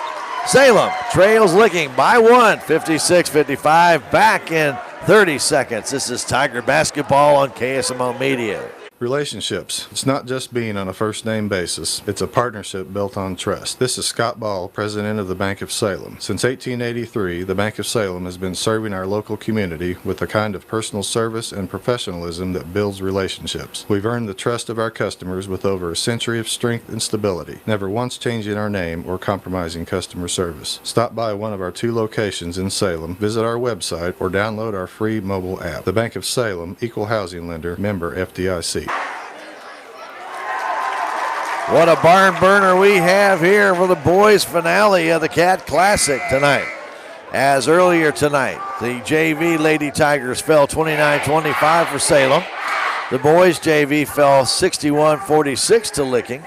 Salem trails Licking by 1, 56-55. Back in 30 seconds. This is Tiger basketball on KSMO Media. Relationships. It's not just being on a first name basis. It's a partnership built on trust. This is Scott Ball, president of the Bank of Salem. Since 1883, the Bank of Salem has been serving our local community with a kind of personal service and professionalism that builds relationships. We've earned the trust of our customers with over a century of strength and stability, never once changing our name or compromising customer service. Stop by one of our 2 locations in Salem, visit our website, or download our free mobile app. The Bank of Salem, Equal Housing Lender, member FDIC. What a barn burner we have here for the boys' finale of the Cat Classic tonight. As earlier tonight, the JV Lady Tigers fell 29-25 for Salem. The boys' JV fell 61-46 to Licking.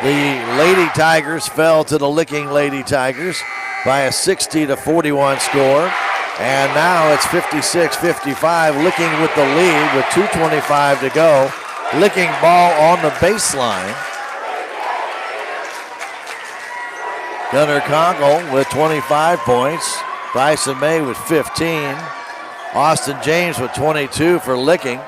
The Lady Tigers fell to the Licking Lady Tigers by a 60-41 score. And now it's 56-55, Licking with the lead with 2:25 to go. Licking ball on the baseline. Gunnar Conkle with 25 points. Bryson May with 15. Austin James with 22 for Licking.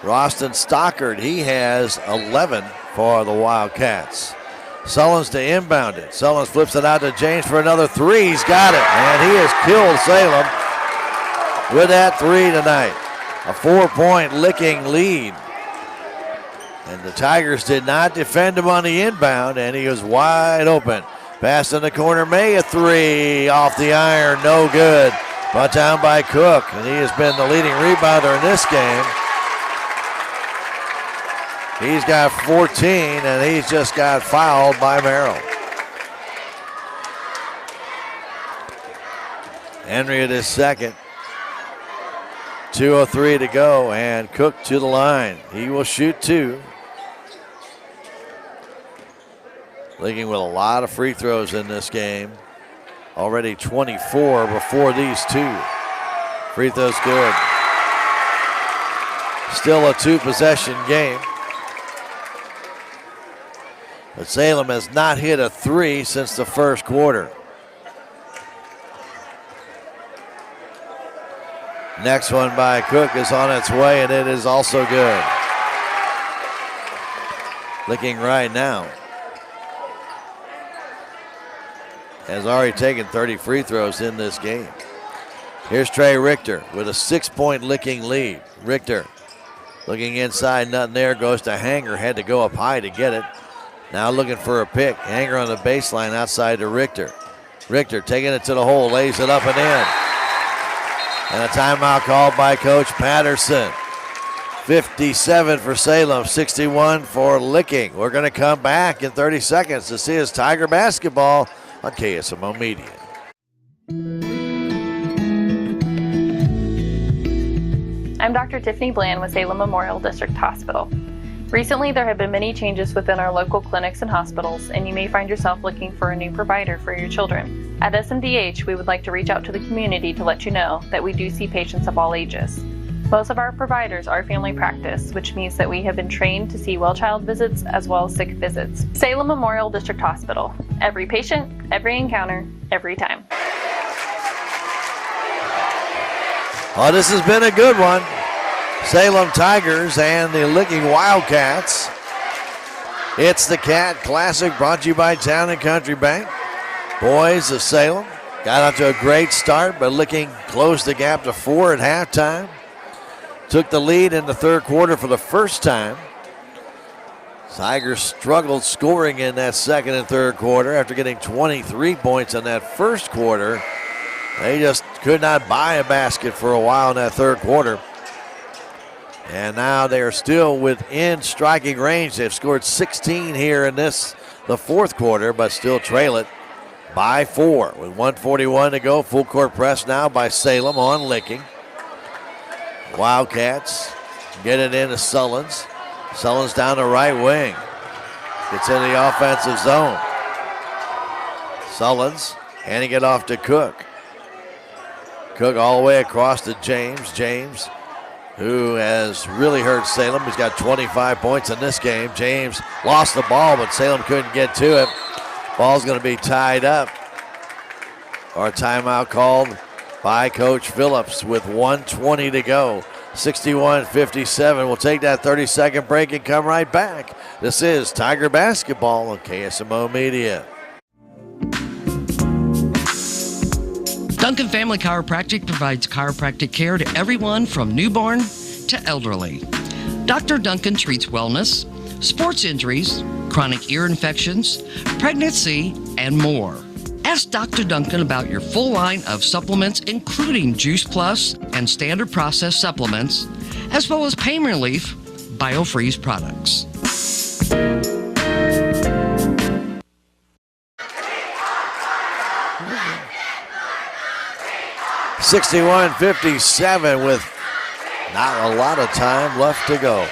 Roston Stockard, he has 11 for the Wildcats. Sullins to inbound it. Sullins flips it out to James for another 3. He's got it, and he has killed Salem with that 3 tonight. A 4-point Licking lead. And the Tigers did not defend him on the inbound, and he was wide open. Pass in the corner, May a 3 off the iron, no good. Brought down by Cook, and he has been the leading rebounder in this game. He's got 14, and he's just got fouled by Merrill. Henry at his second. 2:03 to go, and Cook to the line. He will shoot 2. Licking with a lot of free throws in this game. Already 24 before these 2. Free throws good. Still a 2-possession game. But Salem has not hit a 3 since the first quarter. Next one by Cook is on its way, and it is also good. Licking right now has already taken 30 free throws in this game. Here's Trey Richter with a 6-point Licking lead. Richter looking inside, nothing there, goes to Hanger, had to go up high to get it. Now looking for a pick. Hanger on the baseline outside to Richter. Richter taking it to the hole, lays it up and in. And a timeout called by Coach Patterson. 57 for Salem, 61 for Licking. We're going to come back in 30 seconds to see his Tiger basketball on KSMO Media. I'm Dr. Tiffany Bland with Salem Memorial District Hospital. Recently, there have been many changes within our local clinics and hospitals, and you may find yourself looking for a new provider for your children. At SMDH, we would like to reach out to the community to let you know that we do see patients of all ages. Most of our providers are family practice, which means that we have been trained to see well-child visits as well as sick visits. Salem Memorial District Hospital. Every patient, every encounter, every time. Oh, this has been a good one. Salem Tigers and the Licking Wildcats. It's the Cat Classic brought to you by Town and Country Bank. Boys of Salem got out to a great start, but Licking closed the gap to 4 at halftime. Took the lead in the third quarter for the first time. Tigers struggled scoring in that second and third quarter after getting 23 points in that first quarter. They just could not buy a basket for a while in that third quarter. And now they are still within striking range. They've scored 16 here in the fourth quarter, but still trail it by 4 with 1:41 to go. Full court press now by Salem on Licking. Wildcats get it into Sullins. Sullins down the right wing. Gets in the offensive zone. Sullins handing it off to Cook. Cook all the way across to James. James, who has really hurt Salem. He's got 25 points in this game. James lost the ball, but Salem couldn't get to it. Ball's going to be tied up. Or a timeout called by Coach Phillips with 1:20 to go. 61-57. We'll take that 30-second break and come right back. This is Tiger Basketball on KSMO Media. Duncan Family Chiropractic provides chiropractic care to everyone from newborn to elderly. Dr. Duncan treats wellness, sports injuries, chronic ear infections, pregnancy, and more. Ask Dr. Duncan about your full line of supplements, including Juice Plus and standard processed supplements, as well as pain relief, BioFreeze products. 61-57 with not a lot of time left to go.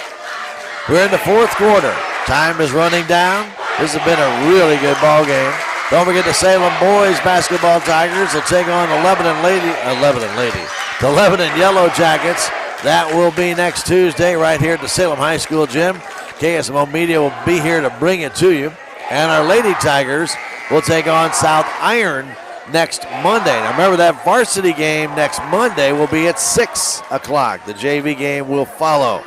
We're in the fourth quarter. Time is running down. This has been a really good ball game. Don't forget the Salem boys basketball Tigers will take on the Lebanon Yellow Jackets. That will be next Tuesday right here at the Salem High School gym. KSMO Media will be here to bring it to you. And our Lady Tigers will take on South Iron next Monday. Now remember, that varsity game next Monday will be at 6 o'clock. The JV game will follow.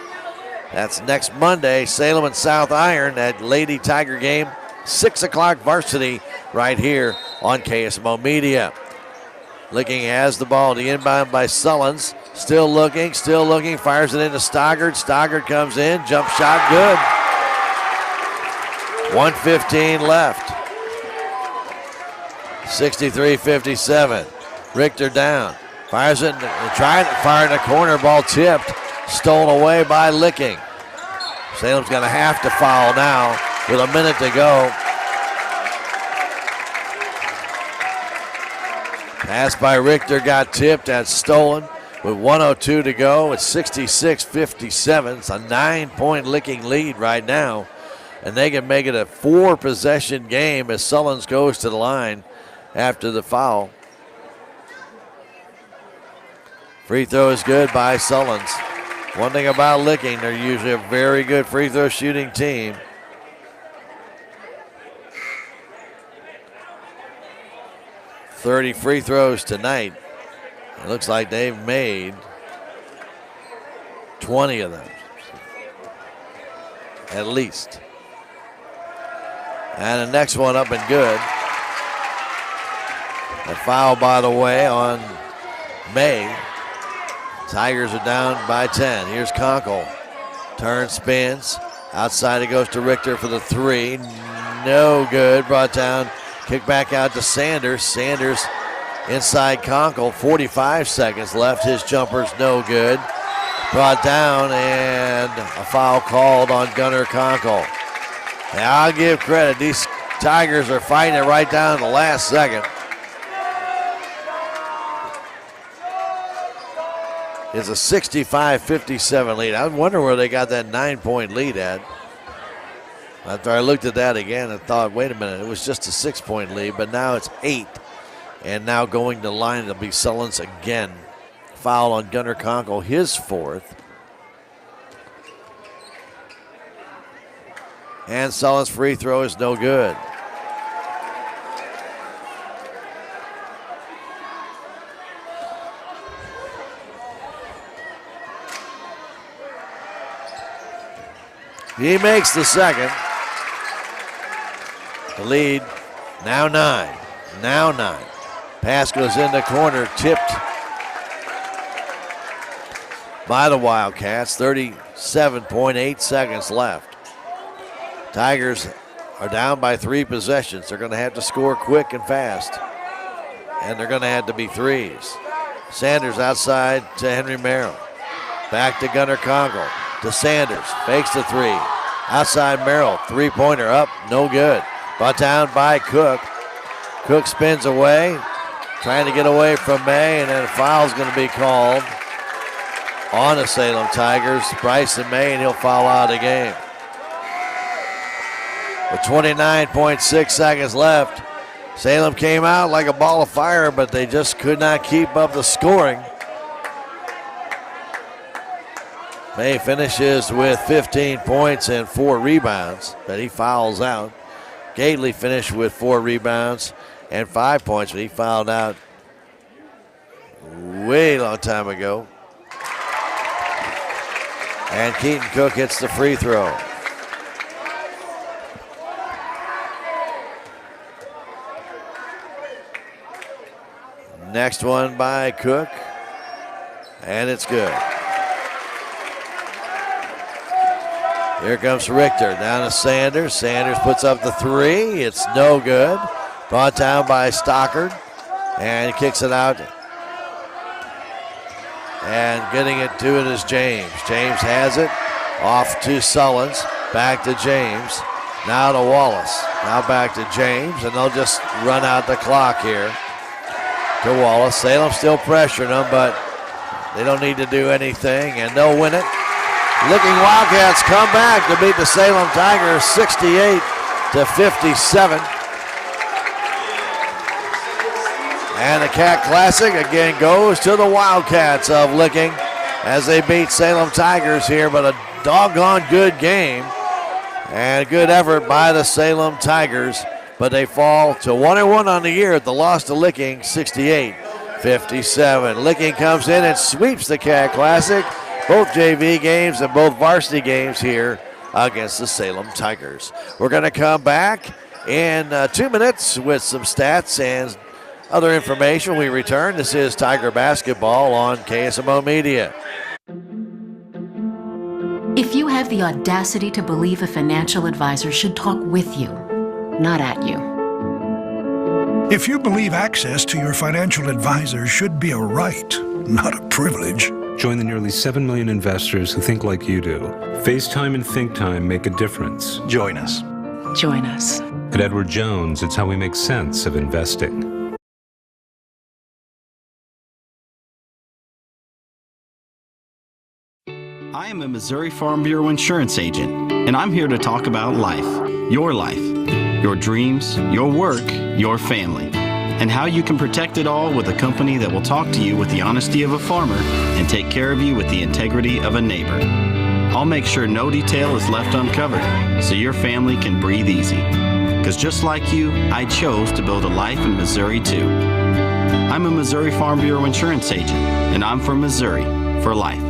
That's next Monday, Salem and South Iron, that Lady Tiger game, 6 o'clock varsity right here on KSMO Media. Licking has the ball, the inbound by Sullins. Still looking, fires it into Stoggard. Stoggard comes in, jump shot good. 1:15 left. 63-57. Richter down. Fires it, tried to fire in the corner, ball tipped. Stolen away by Licking. Salem's going to have to foul now with a minute to go. Pass by Richter got tipped. That's stolen with 1:02 to go. It's 66-57. It's a 9-point Licking lead right now. And they can make it a 4-possession game as Sullins goes to the line after the foul. Free throw is good by Sullins. One thing about Licking, they're usually a very good free throw shooting team. .30 free throws tonight. It looks like they've made 20 of them, at least. And the next one up and good. A foul, by the way, on May. Tigers are down by 10. Here's Conkle. Turns, spins. Outside it goes to Richter for the three. No good. Brought down. Kick back out to Sanders. Sanders inside Conkle. 45 seconds left. His jumper's no good. Brought down and a foul called on Gunnar Conkle. Now I'll give credit. These Tigers are fighting it right down to the last second. It's a 65-57 lead. I wonder where they got that 9-point lead at. After I looked at that again and thought, wait a minute, it was just a 6-point lead, but now it's 8. And now going to the line, it'll be Sullins again. Foul on Gunnar Conkle, his 4th. And Sullins' free throw is no good. He makes the second. The lead now 9. Now 9. Pass goes in the corner, tipped by the Wildcats. 37.8 seconds left. Tigers are down by 3 possessions. They're going to have to score quick and fast. And they're going to have to be threes. Sanders outside to Henry Merrill. Back to Gunnar Congle. To Sanders. Fakes the 3. Outside Merrill. 3-pointer up. No good. Brought down by Cook. Cook spins away. Trying to get away from May. And then a foul's going to be called on the Salem Tigers. Bryson May, and he'll foul out of the game. With 29.6 seconds left, Salem came out like a ball of fire, but they just could not keep up the scoring. May finishes with 15 points and 4 rebounds, but he fouls out. Gately finished with 4 rebounds and 5 points, but he fouled out way long time ago. And Keaton Cook hits the free throw. Next one by Cook, and it's good. Here comes Richter, down to Sanders. Sanders puts up the 3, it's no good. Brought down by Stockard, and kicks it out. And getting it to it is James. James has it, off to Sullins, back to James. Now to Wallace, now back to James, and they'll just run out the clock here. To Wallace. Salem still pressuring them, but they don't need to do anything, and they'll win it. Licking Wildcats come back to beat the Salem Tigers 68-57. And the Cat Classic again goes to the Wildcats of Licking as they beat Salem Tigers here, but a doggone good game and good effort by the Salem Tigers. But they fall to 1-1 on the year at the loss to Licking, 68-57. Licking comes in and sweeps the Cat Classic, both JV games and both varsity games here against the Salem Tigers. We're going to come back in 2 minutes with some stats and other information. We return. This is Tiger Basketball on KSMO Media. If you have the audacity to believe a financial advisor should talk with you, not at you. If you believe access to your financial advisor should be a right, not a privilege. Join the nearly 7 million investors who think like you do. FaceTime and Think Time make a difference. Join us. Join us. At Edward Jones, it's how we make sense of investing. I am a Missouri Farm Bureau insurance agent, and I'm here to talk about life, your dreams, your work, your family, and how you can protect it all with a company that will talk to you with the honesty of a farmer and take care of you with the integrity of a neighbor. I'll make sure no detail is left uncovered so your family can breathe easy. Because just like you, I chose to build a life in Missouri too. I'm a Missouri Farm Bureau insurance agent, and I'm from Missouri for life.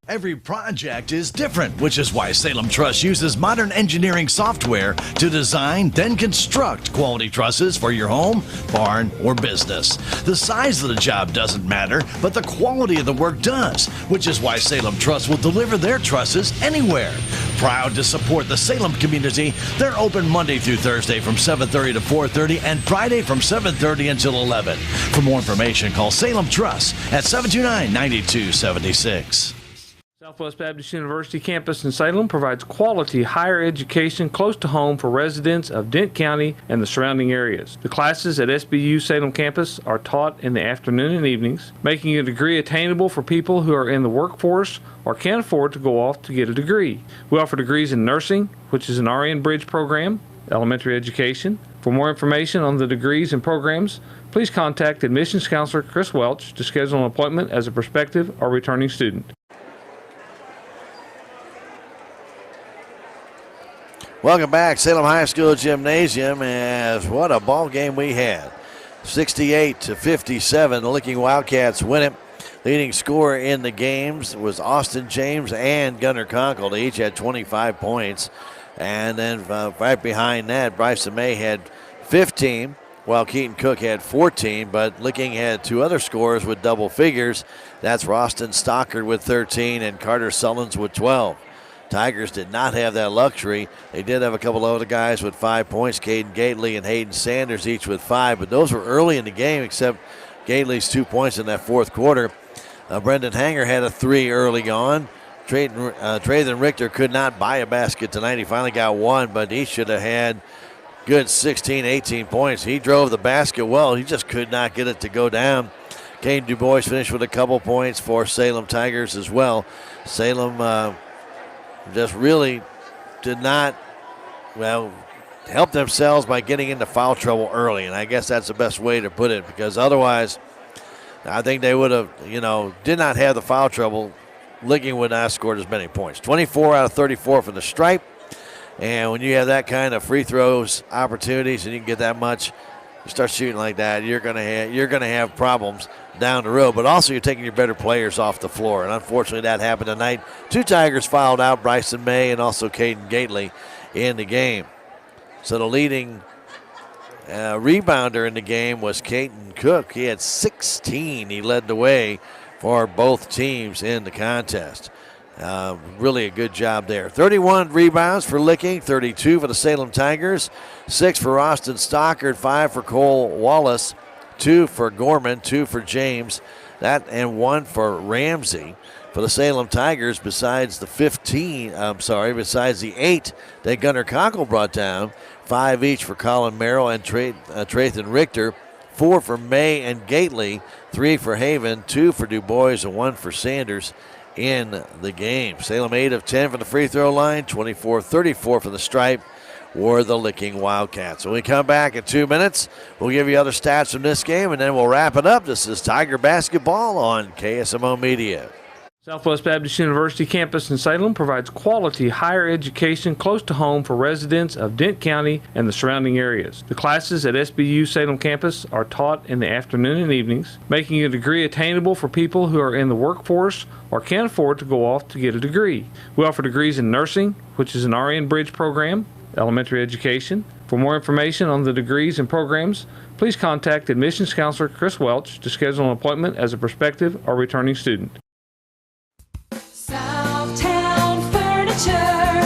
Every project is different, which is why Salem Truss uses modern engineering software to design, then construct quality trusses for your home, barn, or business. The size of the job doesn't matter, but the quality of the work does, which is why Salem Truss will deliver their trusses anywhere. Proud to support the Salem community, they're open Monday through Thursday from 7:30 to 4:30 and Friday from 7:30 until 11. For more information, call Salem Truss at 729-9276. Southwest Baptist University campus in Salem provides quality higher education close to home for residents of Dent County and the surrounding areas. The classes at SBU Salem campus are taught in the afternoon and evenings, making a degree attainable for people who are in the workforce or can't afford to go off to get a degree. We offer degrees in nursing, which is an RN Bridge program, elementary education. For more information on the degrees and programs, please contact admissions counselor Chris Welch to schedule an appointment as a prospective or returning student. Welcome back, Salem High School Gymnasium, as what a ball game we had. 68-57, the Licking Wildcats win it. Leading scorer in the games was Austin James and Gunnar Conkle. They each had 25 points. And then right behind that, Bryson May had 15, while Keaton Cook had 14. But Licking had two other scorers with double figures. That's Roston Stockard with 13 and Carter Sullins with 12. Tigers did not have that luxury. They did have a couple of other guys with 5 points, Caden Gately and Hayden Sanders, each with 5. But those were early in the game, except Gately's 2 points in that fourth quarter. Brendan Hanger had a 3 early on. Trayden Richter could not buy a basket tonight. He finally got one, but he should have had good 16, 18 points. He drove the basket well. He just could not get it to go down. Caden DuBois finished with a couple points for Salem Tigers as well. Salem just really did not, help themselves by getting into foul trouble early, and I guess that's the best way to put it, because otherwise I think they would have, did not have the foul trouble. Licking would not have scored as many points. 24 out of 34 from the stripe. And when you have that kind of free throws opportunities and you can get that much, you start shooting like that, you're gonna have problems down the road. But also you're taking your better players off the floor. And unfortunately that happened tonight. 2 Tigers fouled out, Bryson May and also Caden Gately in the game. So the leading rebounder in the game was Caden Cook. He had 16. He led the way for both teams in the contest. Really a good job there. 31 rebounds for Licking, 32 for the Salem Tigers, 6 for Austin Stockard, 5 for Cole Wallace, 2 for Gorman, 2 for James, and 1 for Ramsey. For the Salem Tigers, besides the 8 that Gunnar Conkle brought down, 5 each for Colin Merrill and Trayden Richter, 4 for May and Gately, 3 for Haven, 2 for DuBois, and 1 for Sanders in the game. Salem 8 of 10 from the free throw line, 24-34 from the stripe were the Licking Wildcats. When we come back in 2 minutes, we'll give you other stats from this game, and then we'll wrap it up. This is Tiger Basketball on KSMO Media. Southwest Baptist University campus in Salem provides quality higher education close to home for residents of Dent County and the surrounding areas. The classes at SBU Salem campus are taught in the afternoon and evenings, making a degree attainable for people who are in the workforce or can't afford to go off to get a degree. We offer degrees in nursing, which is an RN Bridge program, elementary education. For more information on the degrees and programs, please contact admissions counselor Chris Welch to schedule an appointment as a prospective or returning student. Southtown Furniture.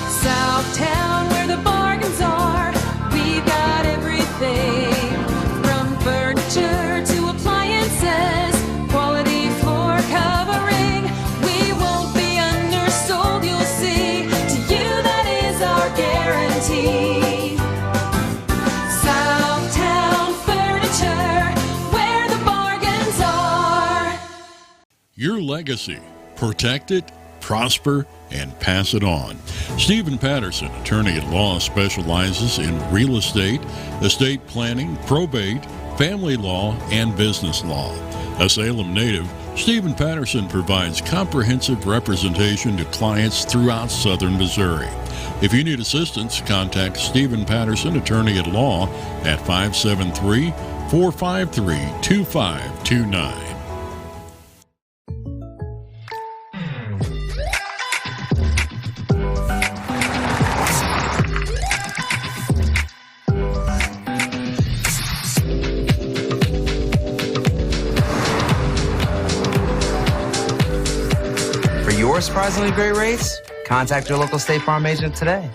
Southtown, where the bargains are. We've got everything from furniture to appliances. Quality floor covering. We won't be undersold, you'll see. To you, that is our guarantee. Southtown Furniture, where the bargains are. Your legacy. Protect it, prosper, and pass it on. Stephen Patterson, attorney at law, specializes in real estate planning, probate, family law, and business law. A Salem native, Stephen Patterson provides comprehensive representation to clients throughout southern Missouri. If you need assistance, contact Stephen Patterson, attorney at law, at 573-453-2529. For surprisingly great rates, contact your local State Farm agent today.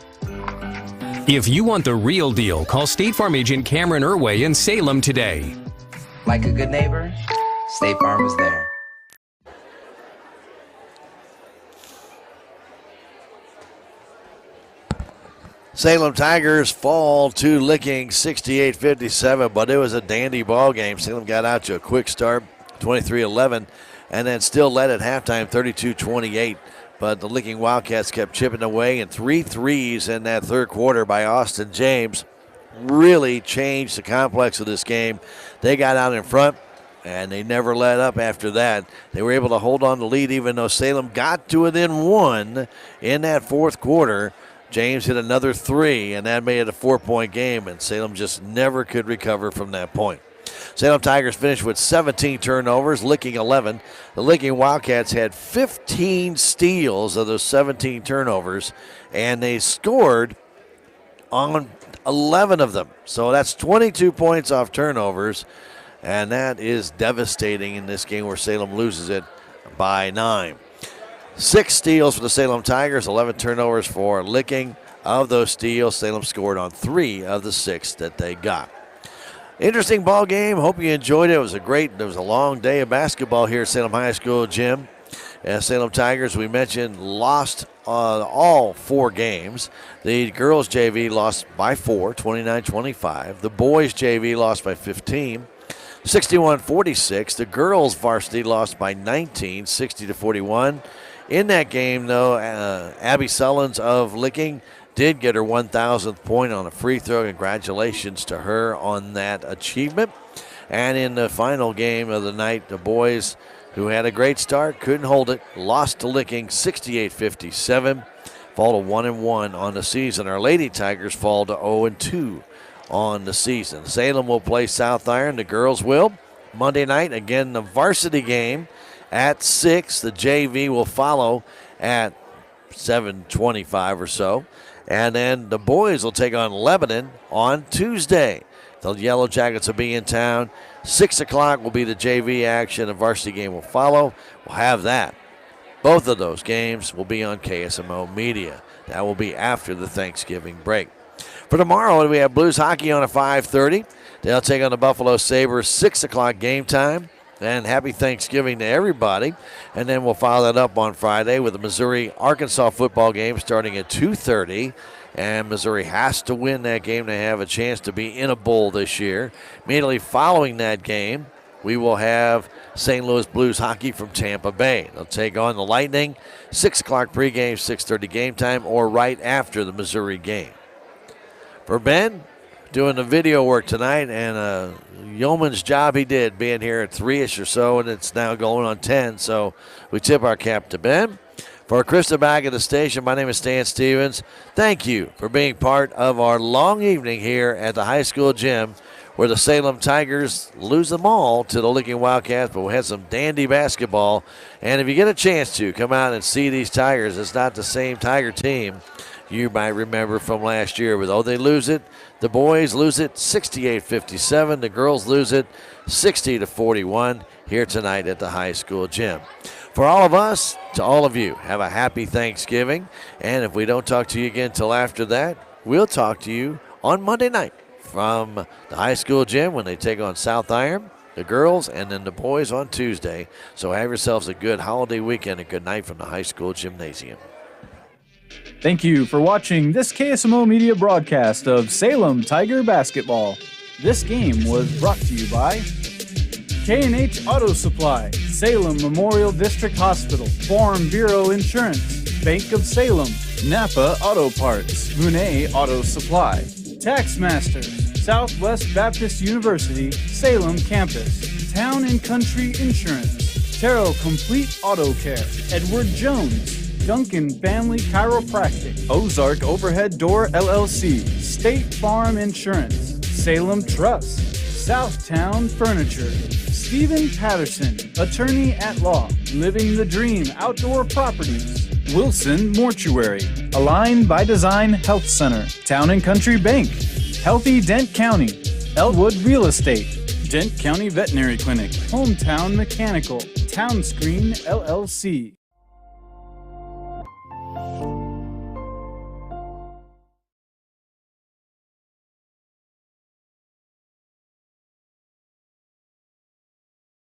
If you want the real deal, call State Farm agent Cameron Irway in Salem today. Like a good neighbor, State Farm is there. Salem Tigers fall to Licking 68-57, but it was a dandy ball game. Salem got out to a quick start, 23-11, and then still led at halftime, 32-28. But the Licking Wildcats kept chipping away, and 3 threes in that third quarter by Austin James really changed the complex of this game. They got out in front, and they never let up after that. They were able to hold on to the lead, even though Salem got to within 1 in that fourth quarter. James hit another 3, and that made it a 4-point game, and Salem just never could recover from that point. Salem Tigers finished with 17 turnovers, Licking 11. The Licking Wildcats had 15 steals of those 17 turnovers, and they scored on 11 of them. So that's 22 points off turnovers, and that is devastating in this game where Salem loses it by 9. 6 steals for the Salem Tigers, 11 turnovers for Licking. Of those steals, Salem scored on 3 of the 6 that they got. Interesting ball game. Hope you enjoyed it. It was a long day of basketball here at Salem High School gym. Salem Tigers, we mentioned, lost all 4 games. The girls JV lost by 4, 29-25. The boys JV lost by 15, 61-46. The girls varsity lost by 19, 60-41. In that game, though, Abby Sullins of Licking did get her 1,000th point on a free throw. Congratulations to her on that achievement. And in the final game of the night, the boys, who had a great start, couldn't hold it, lost to Licking 68-57, fall to 1-1 on the season. Our Lady Tigers fall to 0-2 on the season. Salem will play South Iron, the girls will. Monday night, again, the varsity game at 6. The JV will follow at 7:25 or so. And then the boys will take on Lebanon on Tuesday. The Yellow Jackets will be in town. 6 o'clock will be the JV action. The varsity game will follow. We'll have that. Both of those games will be on KSMO Media. That will be after the Thanksgiving break. For tomorrow, we have Blues hockey on at 5:30. They'll take on the Buffalo Sabres, 6 o'clock game time. And happy Thanksgiving to everybody. And then we'll follow that up on Friday with the Missouri-Arkansas football game starting at 2:30. And Missouri has to win that game to have a chance to be in a bowl this year. Immediately following that game, we will have St. Louis Blues hockey from Tampa Bay. They'll take on the Lightning, 6 o'clock pregame, 6:30 game time, or right after the Missouri game. For Ben, doing the video work tonight, and a yeoman's job he did, being here at 3-ish or so, and it's now going on 10, so we tip our cap to Ben. For Krista back at the station, my name is Stan Stevens. Thank you for being part of our long evening here at the high school gym, where the Salem Tigers lose them all to the Licking Wildcats, but we had some dandy basketball. And if you get a chance to come out and see these Tigers, it's not the same Tiger team you might remember from last year. But though they lose it, the boys lose it 68-57. The girls lose it 60-41 here tonight at the high school gym. For all of us, to all of you, have a happy Thanksgiving. And if we don't talk to you again till after that, we'll talk to you on Monday night from the high school gym when they take on South Iron, the girls, and then the boys on Tuesday. So have yourselves a good holiday weekend and good night from the high school gymnasium. Thank you for watching this KSMO Media broadcast of Salem Tiger Basketball. This game was brought to you by K&H Auto Supply, Salem Memorial District Hospital, Farm Bureau Insurance, Bank of Salem, Napa Auto Parts, Monet Auto Supply, Tax Masters, Southwest Baptist University, Salem Campus, Town and Country Insurance, Terrell Complete Auto Care, Edward Jones, Duncan Family Chiropractic, Ozark Overhead Door LLC, State Farm Insurance, Salem Trust, Southtown Furniture, Stephen Patterson, Attorney at Law, Living the Dream Outdoor Properties, Wilson Mortuary, Align by Design Health Center, Town and Country Bank, Healthy Dent County, Elwood Real Estate, Dent County Veterinary Clinic, Hometown Mechanical, Town Screen LLC.